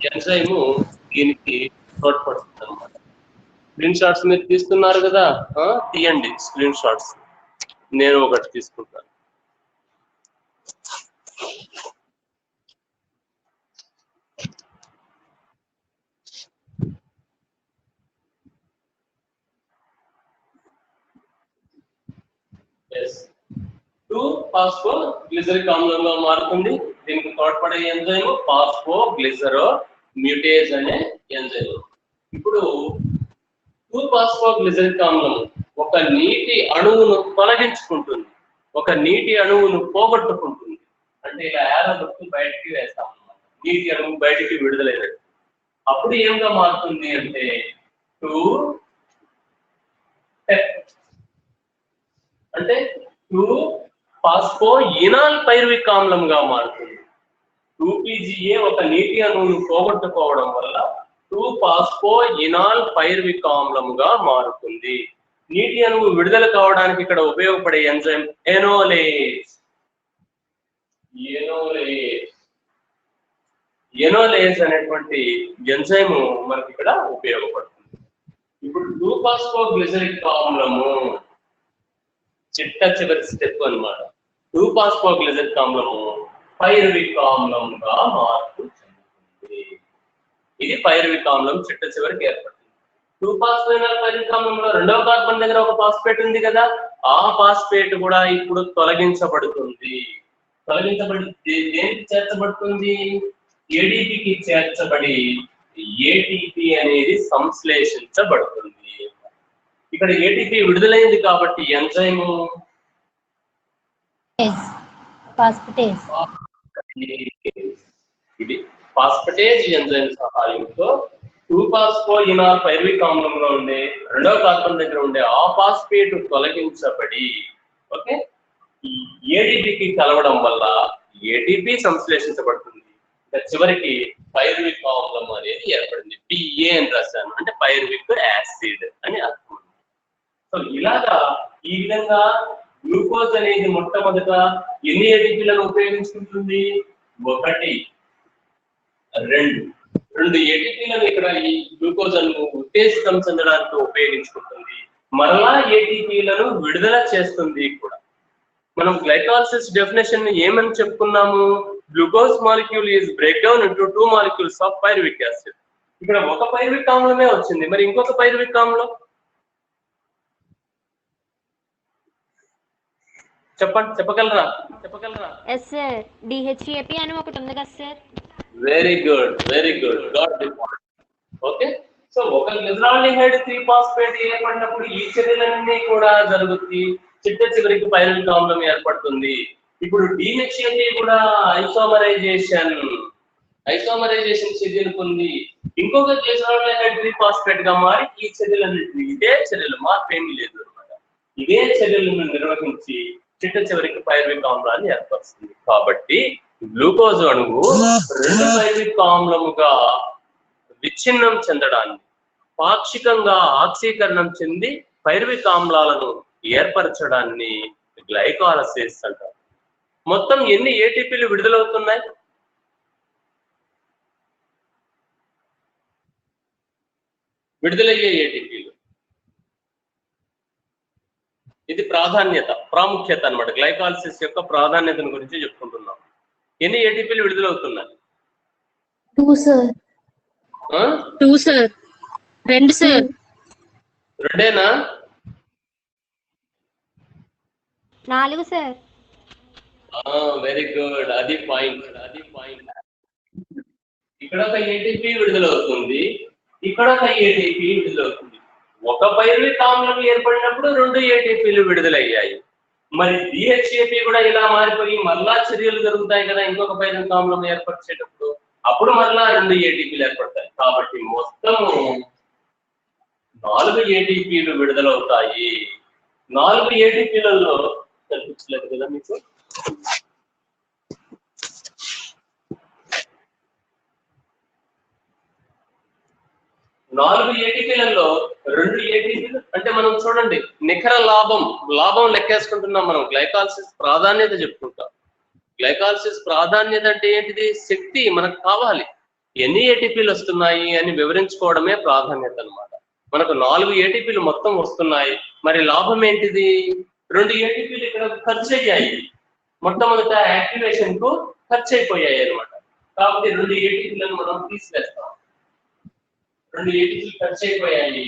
ఎంజైమ్ దీనికి తోడ్పడుతుంది అనమాట. స్క్రీన్ షాట్స్ మీరు తీస్తున్నారు కదా, తీయండి స్క్రీన్ షాట్స్. నేను ఒకటి తీసుకుంటాను. ఎస్, 2-ఫాస్ఫోగ్లిజరిక్ ఆమ్లంగా మారుతుంది. దీనికి తోడ్పడే ఎంజైమ్ ఫాస్ఫోగ్లిజరోమ్యూటేజ్ అనే ఎంజైమ్. ఇప్పుడు 2-ఫాస్ఫోగ్లిజరిక్ ఆమ్లం ఒక నీటి అణువును తొలగించుకుంటుంది, ఒక నీటి అణువును పోగొట్టుకుంటుంది. అంటే ఇలా ఏరో గుర్తు బయటికి వేస్తాం అన్నమాట. నీటి అణువు బయటికి విడుదలైనట్టు. అప్పుడు ఏంగా మారుతుంది అంటే 2 అంటే 2-ఫాస్ఫోయినాల్ పైరువిక్ ఆమ్లంగా మారుతుంది. 2PGA ఒక నీటి అణువును పోగొట్టుకోవడం వల్ల 2-ఫాస్ఫోయినాల్ పైరువిక్ ఆమ్లంగా మారుతుంది. నీటి అణువు విడుదల కావడానికి ఇక్కడ ఉపయోగపడే ఎంజైమ్ ఎనోలేజ్. ఎనోలేజ్ అనేటువంటి ఎంజైమ్ మనకి ఇక్కడ ఉపయోగపడుతుంది. ఇప్పుడు 2-ఫాస్ఫోగ్లిజరిక్ ఆమ్లము చిట్ట చివరి స్టెప్ అన్నమాట. 2-ఫాస్ఫోగ్లిజరిక్ ఆమ్లము పైరువిక్ ఆమ్లంగా మార్పు చెందుతుంది. ఇది పైరువిక్ ఆమ్లం చిట్ట చివరికి ఏర్పడుతుంది. 2-ఫాస్ఫోయినాల్ పైరువిక్ ఆమ్లంలో 2వ కార్బన్ దగ్గర ఒక ఫాస్ఫేట్ ఉంది కదా, ఆ ఫాస్ఫేట్ కూడా ఇప్పుడు తొలగించబడుతుంది. తొలగించబడి దేనికి చేర్చబడుతుంది? ఏడిపికి చేర్చబడి ఏటీపీ అనేది సంశ్లేషించబడుతుంది. ఇక్కడ ఏటీపీ విడుదలైంది కాబట్టి ఎంజైమ్ ఇది ఫాస్ఫేటేజ్ ఎంజైమ్ సహాయంతో 2-ఫాస్ఫోయినాల్ పైరువిక్ ఆమ్లంలో ఉండే 2వ కార్బన్ దగ్గర ఉండే ఆ ఫాస్ఫేట్ తొలగించబడి ఓకే ఏడిపికి కలవడం వల్ల ఏటీపీ సంశ్లేషించబడుతుంది. చివరికి పైరువిక్ ఆమ్లం అనేది ఏర్పడింది. PA అని రాశాను, అంటే పైరువిక్ యాసిడ్ అని అర్థం. సో ఇలాగా ఈ విధంగా గ్లూకోజ్ అనేది మొట్టమొదట ఎన్ని ఏటీపీలను ఉపయోగించుకుంటుంది? 1. రెండు ఏటీపీలను ఇక్కడ ఈ గ్లూకోజ్ అను ఉత్తేజితం చెందడానికి ఉపయోగించుకుంటుంది, మరలా ఏటీపీలను విడుదల చేస్తుంది కూడా. మనం గ్లైకాలసిస్ డెఫినేషన్ ఏమని చెప్పుకున్నాము? Glucose molecule is break down into 2 molecules of pyruvic acid. ఇక్కడ ఒక పైరువిక్ ఆమ్లమే వచ్చింది, మరి ఇంకొక పైరువిక్ ఆమ్లం చెప్పగలరా? ఎస్ సార్, DHAP అని ఒకటి ఉంది కదా sir. Very good got the point. Okay, so ఒక గ్లిజరాల్డిహైడ్ 3-ఫాస్ఫేట్ ఏర్పడినప్పుడు ఈ చర్యలన్నీ కూడా జరుగుతుంది, చిట్ట చివరికి పైరువిక్ ఆమ్లం ఏర్పడుతుంది. ఇప్పుడు DHAP కూడా ఐసోమరైజేషన్ చర్యలు పొంది ఇంకొక గ్లిజరాల్డిహైడ్ 3-ఫాస్ఫేట్ గా మారి ఈ చర్యలన్నింటినీ ఇదే చర్యలు, మార్పు ఏమీ లేదు అనమాట, ఇదే చర్యలను నిర్వహించి చిట్ట చివరికి పైరువిక్ ఆమ్లాన్ని ఏర్పరుస్తుంది. కాబట్టి గ్లూకోజ్ అణువు 2 పైరువిక్ ఆమ్లముగా విచ్ఛిన్నం చెందడాన్ని, పాక్షికంగా ఆక్సీకరణం చెంది పైరువిక్ ఆమ్లాలను ఏర్పరచడాన్ని గ్లైకాలసిస్ అంటారు. మొత్తం ఎన్ని ఏటీపీలు విడుదలవుతున్నాయి? విడుదలయ్యే ఏటీపీలు, ఇది ప్రాముఖ్యత అన్నమాట. గ్లైకాలసిస్ యొక్క ప్రాధాన్యతను గురించి చెప్పుకుంటున్నాం. ఎన్ని ఏటీపీలు విడుదలవుతున్నాయి? 2 sir. 2 sir. 2 sir. 2 4 sir. Very good, అది పాయింట్. ఇక్కడ ఒక ఏటీపీ విడుదలవుతుంది, ఇక్కడ ఒక ఏటీపీ విడుదలవుతుంది. ఒక పైరువిక్ ఆమ్లం ఏర్పడినప్పుడు 2 ఏటీపీలు విడుదలయ్యాయి. మరి DHAP కూడా ఇలా మారిపోయి మళ్ళా చర్యలు జరుగుతాయి కదా ఇంకొక పైరువిక్ ఆమ్లం ఏర్పరిచేటప్పుడు, అప్పుడు మళ్ళా 2 ఏటీపీలు ఏర్పడతాయి. కాబట్టి మొత్తము 4 ఏటీపీలు విడుదలవుతాయి. 4 ఏటీపీలలో కనిపించలేదు కదా మీకు? 4 ఏటీపీలలో 2 ఏటీపీలు అంటే మనం చూడండి, నికర లాభం లెక్కేసుకుంటున్నాం మనం. గ్లైకాలసిస్ ప్రాధాన్యత చెప్పుకుంటాం. గ్లైకాలసిస్ ప్రాధాన్యత అంటే ఏంటిది? శక్తి మనకు కావాలి, ఎన్ని ఏటీపీలు వస్తున్నాయి అని వివరించుకోవడమే ప్రాధాన్యత అన్నమాట. మనకు 4 ఏటీపీలు మొత్తం వస్తున్నాయి, మరి లాభం ఏంటిది? 2 ఏటీపీలు ఇక్కడ ఖర్చు అయ్యాయి, మొట్టమొదట యాక్టివేషన్ కు ఖర్చు అయిపోయాయి అనమాట. కాబట్టి 2 ఏటీపీలను మనం తీసివేస్తాం. 2 ఏటీపీలు ఖర్చు అయిపోయాయి,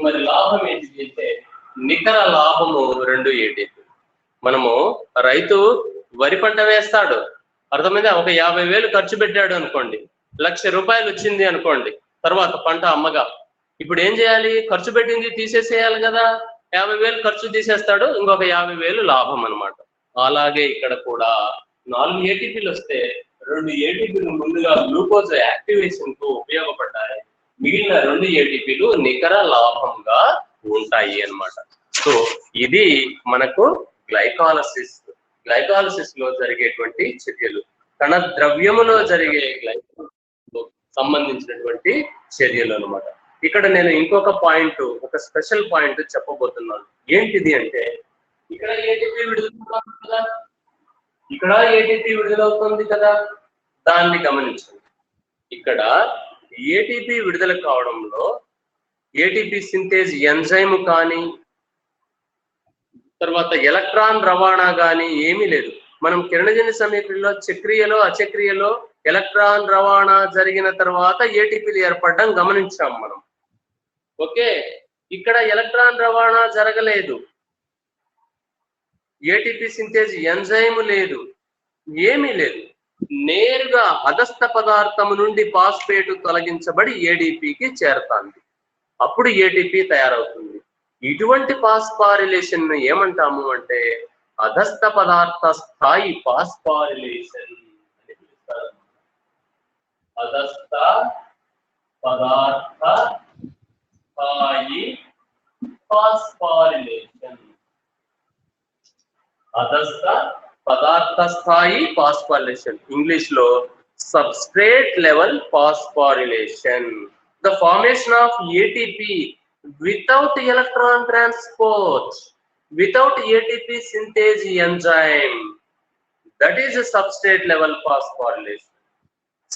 మరి లాభం ఏంటిది అంటే నికర లాభము 2 ఏటీపీలు. మనము రైతు వరి పంట వేస్తాడు, అర్థమైందా? ఒక 50,000 ఖర్చు పెట్టాడు అనుకోండి, 1,00,000 రూపాయలు వచ్చింది అనుకోండి తర్వాత పంట అమ్మగా. ఇప్పుడు ఏం చేయాలి? ఖర్చు పెట్టింది తీసేసేయాలి కదా, 50,000 ఖర్చు తీసేస్తాడు, ఇంకొక 50,000 లాభం అనమాట. అలాగే ఇక్కడ కూడా 4 ఏటీపీలు వస్తే 2 ఏటీపీలు ముందుగా గ్లూకోజ్ యాక్టివేషన్ కు ఉపయోగపడ్డాయి, మిగిలిన 2 ఏటీపీలు నికర లాభంగా ఉంటాయి అన్నమాట. సో ఇది మనకు గ్లైకాలసిస్ లో జరిగేటువంటి చర్యలు, కణ ద్రవ్యములో జరిగే గ్లైకాలసిస్ సంబంధించినటువంటి చర్యలు అన్నమాట. ఇక్కడ నేను ఇంకొక పాయింట్, ఒక స్పెషల్ పాయింట్ చెప్పబోతున్నాను. ఏంటిది అంటే ఇక్కడ ఏటీపీ విడుదలవుతుంది కదా, ఇక్కడ ఏటీపీ విడుదలవుతుంది కదా, దాన్ని గమనించండి. ఇక్కడ ఏటీపీ విడుదల కావడంలో ఏటీపీ సింథేజ్ ఎంజైమ్ కానీ తర్వాత ఎలక్ట్రాన్ రవాణా కానీ ఏమీ లేదు. మనం కిరణజన్య సమీకరణలో చక్రీయలో అచక్రీయలో ఎలక్ట్రాన్ రవాణా జరిగిన తర్వాత ఏటీపీలు ఏర్పడడం గమనించాం మనం. ఓకే, ఇక్కడ ఎలక్ట్రాన్ రవాణా జరగలేదు, ఏటీపీ సింథేజ్ ఎంజైమ్ లేదు, ఏమీ లేదు. నేరుగా అగస్త పదార్థము నుండి ఫాస్ఫేట్ తొలగించబడి ఏడీపీకి చేరుతుంది, అప్పుడు ఏటీపీ తయారవుతుంది. ఇటువంటి ఫాస్ఫారిలేషన్ ఏమంటాము అంటే అధస్థ పదార్థ స్థాయి ఫాస్ఫారిలేషన్ అని పిలుస్తారు. అధస్థ పదార్థ స్థాయి ఫాస్ఫారిలేషన్, అధస్థ పదార్థ స్థాయి ఫాస్ఫారిలేషన్, ఇంగ్లీష్ లో substrate level phosphorylation. The formation of ATP without electron transport, without ATP synthase enzyme, that is a substrate level phosphorylation.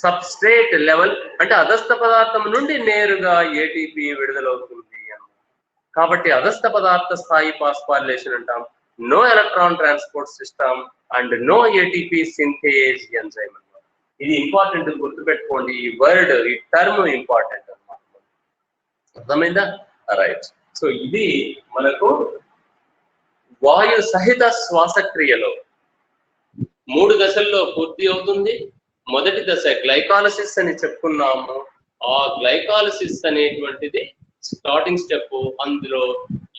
Substrate level అంటే అధస్థ పదార్థం నుండి నేరుగా ఏటీపీ విడుదలవుతుంది. కాబట్టి అధస్థ పదార్థ స్థాయి ఫాస్ఫారిలేషన్ అంటాం. No electron transport system and no ATP synthase enzyme అన్నమాట. ఇది ఇంపార్టెంట్, గుర్తుపెట్టుకోండి. ఈ వర్డ్, ఈ టర్మ్ ఇంపార్టెంట్ అన్నమాట. అర్థమైందా? రైట్. సో ఇది మనకు వాయు సహిత శ్వాసక్రియలో 3 దశల్లో పూర్తి అవుతుంది. మొదటి దశ గ్లైకాలసిస్ అని చెప్పుకున్నాము. ఆ గ్లైకాలసిస్ అనేటువంటిది స్టార్టింగ్ స్టెప్. అందులో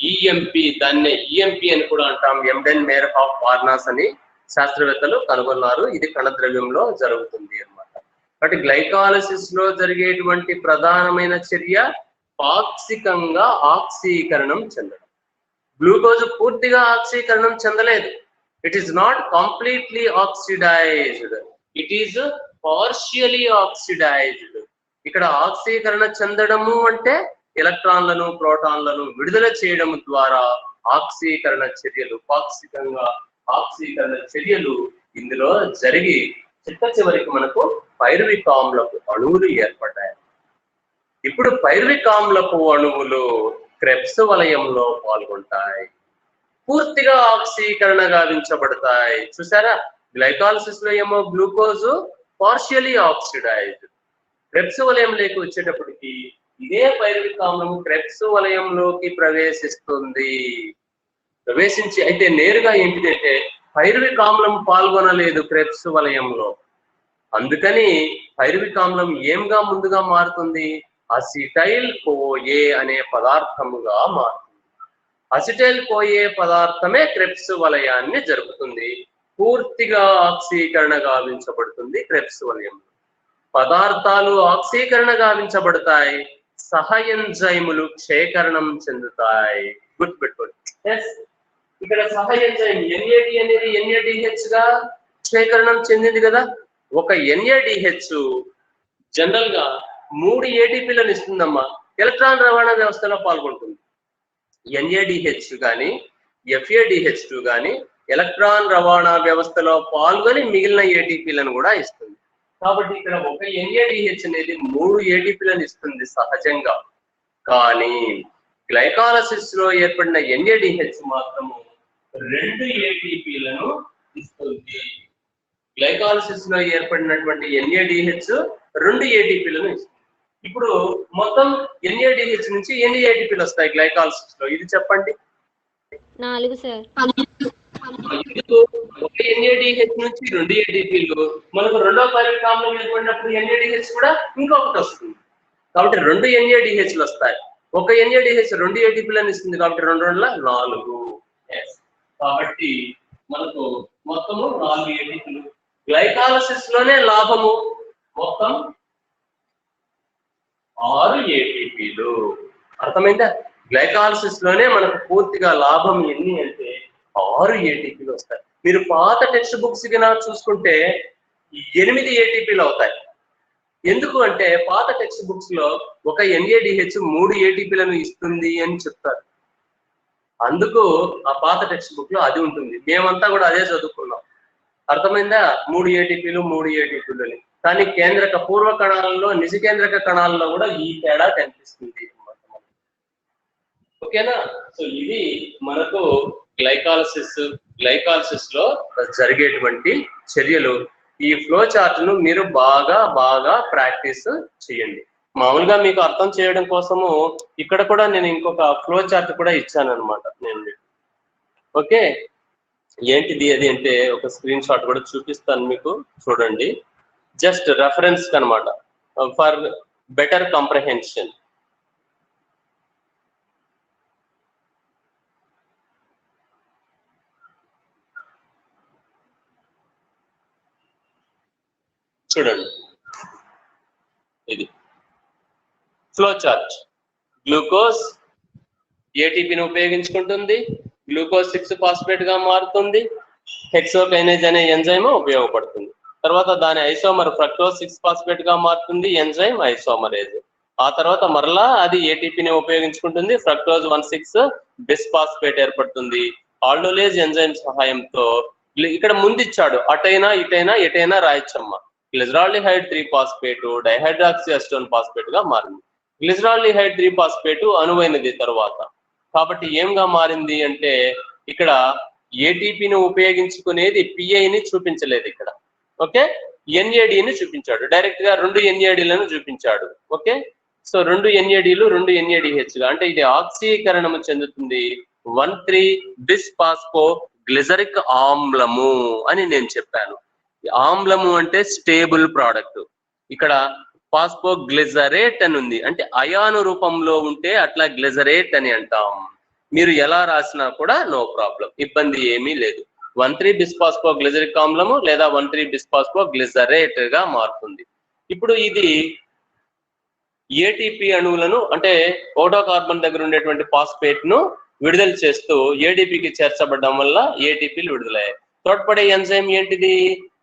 ఈఎంపి, దాన్నే ఈఎంపి అని కూడా అంటాం. ఎండెన్ మేర్ ఆఫ్ వార్నాస్ అని శాస్త్రవేత్తలు కనుగొన్నారు. ఇది కణద్రవ్యంలో జరుగుతుంది అన్నమాట. కాబట్టి గ్లైకాలసిస్ లో జరిగేటువంటి ప్రధానమైన చర్య పాక్షికంగా ఆక్సీకరణం చెందడం. గ్లూకోజ్ పూర్తిగా ఆక్సీకరణం చెందలేదు. It is not completely oxidized, it is partially oxidized. ఇక్కడ ఆక్సీకరణ చెందడము అంటే ఎలక్ట్రాన్లను, ప్రోటాన్లను విడుదల చేయడం ద్వారా ఆక్సీకరణ చర్యలు, పాక్షికంగా ఆక్సీకరణ చర్యలు ఇందులో జరిగి చివరికి మనకు పైరువిక్ ఆమ్లపు అణువులు ఏర్పడ్డాయి. ఇప్పుడు పైరువిక్ ఆమ్లపు అణువులు క్రెబ్స్ వలయంలో పాల్గొంటాయి, పూర్తిగా ఆక్సీకరణ గావించబడతాయి. చూసారా, గ్లైకాలసిస్ లో ఏమో గ్లూకోజ్ పార్షియలీ ఆక్సిడైజ్డ్. క్రెబ్స్ వలయంలోకి వచ్చేటప్పటికి ఇదే పైరువిక్ ఆమ్లం క్రెబ్స్ వలయంలోకి ప్రవేశిస్తుంది. ప్రవేశించి అయితే నేరుగా ఏంటిదంటే పైరువిక్ ఆమ్లం పాల్గొనలేదు క్రెబ్స్ వలయంలో. అందుకని పైరువిక్ ఆమ్లం ఏంగా ముందుగా మారుతుంది? అసిటైల్ కోఏ అనే పదార్థముగా మారుతుంది. అసిటైల్ కోఏ పదార్థమే క్రెబ్స్ వలయాన్ని జరుపుతుంది. పూర్తిగా ఆక్సీకరణ గావించబడుతుంది క్రెబ్స్ వలయంలో. పదార్థాలు ఆక్సీకరణ గావించబడతాయి, సహ ఎంజైములు క్షయకరణం చెందుతాయి. గుర్తుపెట్టుకోండి. ఇక్కడ సహ ఎంజైమ్ NAD అనేది NADH గా క్షయకరణం చెందింది కదా. ఒక NADH జనరల్ గా 3 ATPలను ఇస్తుందమ్మా. ఎలక్ట్రాన్ రవాణా వ్యవస్థలో పాల్గొంటుంది. NADH కానీ FADH2 కానీ ఎలక్ట్రాన్ రవాణా వ్యవస్థలో పాల్గొని మిగిలిన ATPలను కూడా ఇస్తుంది. కాబట్టి ఇక్కడ ఒక NADH అనేది 3 ATPలను ఇస్తుంది సహజంగా. కానీ గ్లైకాలసిస్ లో ఏర్పడిన NADH మాత్రము 2 ATPలను ఇస్తుంది. గ్లైకాలసిస్ లో ఏర్పడినటువంటి NADH 2 ATPలను ఇస్తుంది. ఇప్పుడు మొత్తం NADH నుంచి ఎన్ని ATPలు వస్తాయి గ్లైకాలసిస్ లో? ఇది చెప్పండి. 4 సార్. ఒక NADH నుంచి 2 ATPలు, మనకు రెండో పైరువిక్ ఆమ్లం ఏర్పడినప్పుడు NADH కూడా ఇంకొకటి వస్తుంది. కాబట్టి 2 NADHలు వస్తాయి. ఒక NADH 2 ATPలను ఇస్తుంది. కాబట్టి 2 2 4. కాబట్టి మనకు మొత్తము 4 ATPలు. గ్లైకాలసిస్ లోనే లాభము మొత్తం 6 ATPలు. అర్థమైందా? గ్లైకాలసిస్ లోనే మనకు పూర్తిగా లాభం ఎన్ని అంటే 6 ATPలు వస్తాయి. మీరు పాత టెక్స్ట్ బుక్స్ కింద చూసుకుంటే 8 ATPలు అవుతాయి. ఎందుకు అంటే పాత టెక్స్ట్ బుక్స్ లో ఒక NADH 3 ATPలను ఇస్తుంది అని చెప్తారు. అందుకు ఆ పాత టెక్స్ట్ బుక్ లో అది ఉంటుంది. మేమంతా కూడా అదే చదువుకున్నాం. అర్థమైందా? 3 ATPలు 3 ATPలు అని. కానీ కేంద్రక పూర్వ కణాలలో, నిజ కేంద్రక కణాలలో కూడా ఈ తేడా కనిపిస్తుంది. ఓకేనా? సో ఇది మనకు గ్లైకాలసిస్ లో జరిగేటువంటి చర్యలు. ఈ ఫ్లో చార్ట్ ను మీరు బాగా ప్రాక్టీస్ చేయండి. మామూలుగా మీకు అర్థం చేయడం కోసము ఇక్కడ కూడా నేను ఇంకొక ఫ్లో చార్ట్ కూడా ఇచ్చాను అనమాట నేను. ఓకే, ఏంటిది అది అంటే ఒక స్క్రీన్ షాట్ కూడా చూపిస్తాను మీకు, చూడండి. జస్ట్ రెఫరెన్స్ అన్నమాట, ఫర్ బెటర్ కాంప్రహెన్షన్. చూడండి, ఇది ఫ్లో చార్ట్. గ్లూకోజ్ ఏటీపీని ఉపయోగించుకుంటుంది, గ్లూకోజ్ 6-ఫాస్ఫేట్ గా మారుతుంది, హెక్సోకైనేజ్ అనే ఎంజైమ్ ఉపయోగపడుతుంది. తర్వాత దాని ఐసోమర్ ఫ్రక్టోజ్ 6-ఫాస్ఫేట్ గా మారుతుంది, ఎంజైమ్ ఐసోమరేజ్. ఆ తర్వాత మరలా అది ఏటీపీని ఉపయోగించుకుంటుంది, ఫ్రక్టోజ్ 1,6 బిస్ఫాస్ఫేట్ ఏర్పడుతుంది. ఆల్డోలేజ్ ఎంజైమ్ సహాయంతో ఇక్కడ ముందు ఇచ్చాడు, అటైనా ఇటైనా ఎటైనా రాయొచ్చమ్మా. గ్లిజరాల్డిహైడ్ 3-ఫాస్ఫేట్ డైహైడ్రాక్సీ అసిటోన్ ఫాస్ఫేట్ గా మారింది. గ్లిజరాల్డిహైడ్ 3-ఫాస్ఫేట్ అనువైనది తర్వాత. కాబట్టి ఏంగా మారింది అంటే ఇక్కడ ఏటీపీని ఉపయోగించుకునేది పిఐని చూపించలేదు ఇక్కడ. ఓకే, ఎన్ఏడిని చూపించాడు, డైరెక్ట్ గా 2 ఎన్ఏడిలను చూపించాడు. ఓకే, సో 2 ఎన్ఏడిలు 2 ఎన్ఏడిహెచ్ గా, అంటే ఇది ఆక్సీకరణము చెందుతుంది 1,3-బిస్ఫాస్ఫో గ్లిజరిక్ ఆమ్లము అని నేను చెప్పాను. ఆమ్లము అంటే స్టేబుల్ ప్రోడక్ట్. ఇక్కడ ఫాస్ఫోగ్లిజరేట్ అని ఉంది, అంటే అయాను రూపంలో ఉంటే అట్లా గ్లిజరేట్ అని అంటాం. మీరు ఎలా రాసినా కూడా నో ప్రాబ్లం, ఇబ్బంది ఏమీ లేదు. 1,3-బిస్ఫాస్ఫో గ్లిజరిక్ ఆమ్లము లేదా 1,3-బిస్ఫాస్ఫో గ్లిజరేట్ గా మారుతుంది. ఇప్పుడు ఇది ఏటీపీ అణువులను, అంటే ఒకటో కార్బన్ దగ్గర ఉండేటువంటి ఫాస్ఫేట్ ను విడుదల చేస్తూ ఏడీపీకి చేర్చబడడం వల్ల ఏటీపీలు విడుదలయ్యాయి. తోడ్పడే ఎంజైమ్ ఏంటిది?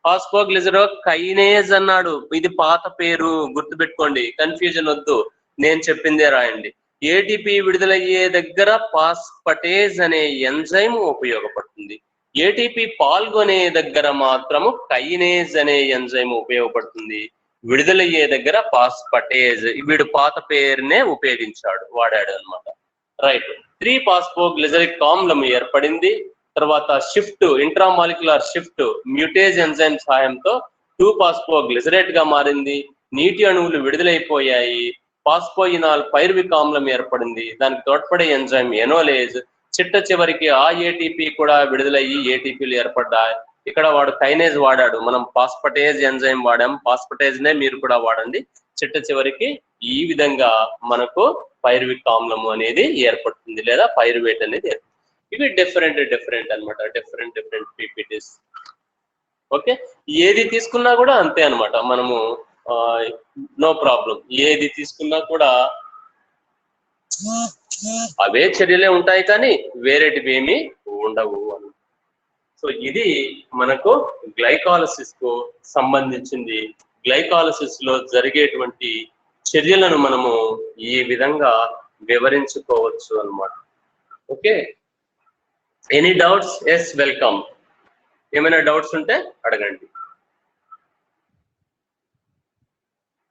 ఫాస్ఫోగ్లిజరోకైనేజ్ అన్నాడు. ఇది పాత పేరు, గుర్తుపెట్టుకోండి, కన్ఫ్యూజన్ వద్దు, నేను చెప్పిందే రాయండి. ఏటీపీ విడుదలయ్యే దగ్గర ఫాస్ఫటేజ్ అనే ఎంజైమ్ ఉపయోగపడుతుంది. ఏటీపీ పాల్గొనే దగ్గర మాత్రము కైనేజ్ అనే ఎంజైమ్ ఉపయోగపడుతుంది. విడుదలయ్యే దగ్గర ఫాస్ఫటేజ్, వీడు పాత పేరునే ఉపయోగించాడు, వాడాడు అనమాట. రైట్, 3-ఫాస్ఫోగ్లిజరిక్ ఆమ్లం ఏర్పడింది. తర్వాత shift, intramolecular shift mutase enzyme సహాయంతో 2-ఫాస్ఫోగ్లిజరేట్ గా మారింది. నీటి అణువులు విడుదలైపోయాయి. ఫాస్ఫోయినాల్ పైరువిక్ ఆమ్లం ఏర్పడింది. దానికి తోడ్పడే ఎంజైమ్ ఎనోలేజ్. చిట్ట చివరికి ఆ ఏటీపీ కూడా విడుదలయ్యి ఏటీపీలు ఏర్పడ్డాయి. ఇక్కడ వాడు కైనేజ్ వాడాడు, మనం ఫాస్ఫటేజ్ ఎంజైమ్ వాడాం, ఫాస్ఫటేజ్ నే మీరు కూడా వాడండి. చిట్ట చివరికి ఈ విధంగా మనకు పైరువిక్ ఆమ్లము అనేది ఏర్పడుతుంది, లేదా పైరువేట్ అనేది ఏర్పడుతుంది. ఇవి డిఫరెంట్ అన్నమాట, డిఫరెంట్ పీపీటీస్. ఓకే, ఏది తీసుకున్నా కూడా అంతే అన్నమాట, మనము నో ప్రాబ్లం, ఏది తీసుకున్నా కూడా అవే చర్యలే ఉంటాయి కానీ వేరేటివి ఏమీ ఉండవు అని. సో ఇది మనకు గ్లైకాలసిస్ కు సంబంధించింది. గ్లైకాలసిస్ లో జరిగేటువంటి చర్యలను మనము ఈ విధంగా వివరించుకోవచ్చు అన్నమాట. Okay, any doubts? Yes, welcome. ఏమైనా డౌట్స్ ఉంటే అడగండి.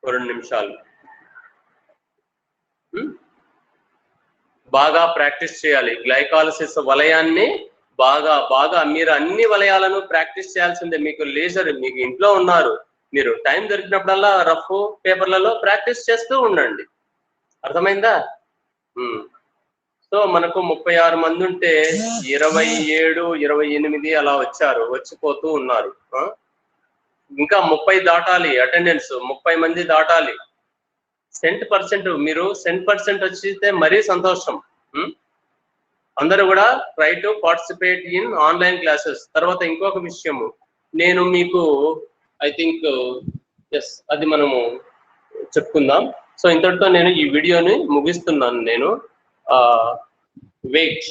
2 నిమిషాలు. బాగా ప్రాక్టీస్ చేయాలి గ్లైకాలసిస్ వలయాన్ని, బాగా మీరు అన్ని వలయాలను ప్రాక్టీస్ చేయాల్సిందే. మీకు లేజర్, మీకు ఇంట్లో ఉన్నారు, మీరు టైం దొరికినప్పుడల్లా రఫ్ పేపర్లలో ప్రాక్టీస్ చేస్తూ ఉండండి. అర్థమైందా? సో మనకు 36 మంది ఉంటే 27, 28 అలా వచ్చారు, వచ్చిపోతూ ఉన్నారు. ఇంకా 30 దాటాలి అటెండెన్స్, 30 మంది దాటాలి. 100%, మీరు 100% వచ్చితే మరీ సంతోషం. అందరూ కూడా try to participate in online classes. తర్వాత ఇంకొక విషయము నేను మీకు ఐ థింక్ అది మనము చెప్పుకుందాం. సో ఇంతటితో నేను ఈ వీడియోని ముగిస్తున్నాను. నేను వెయిట్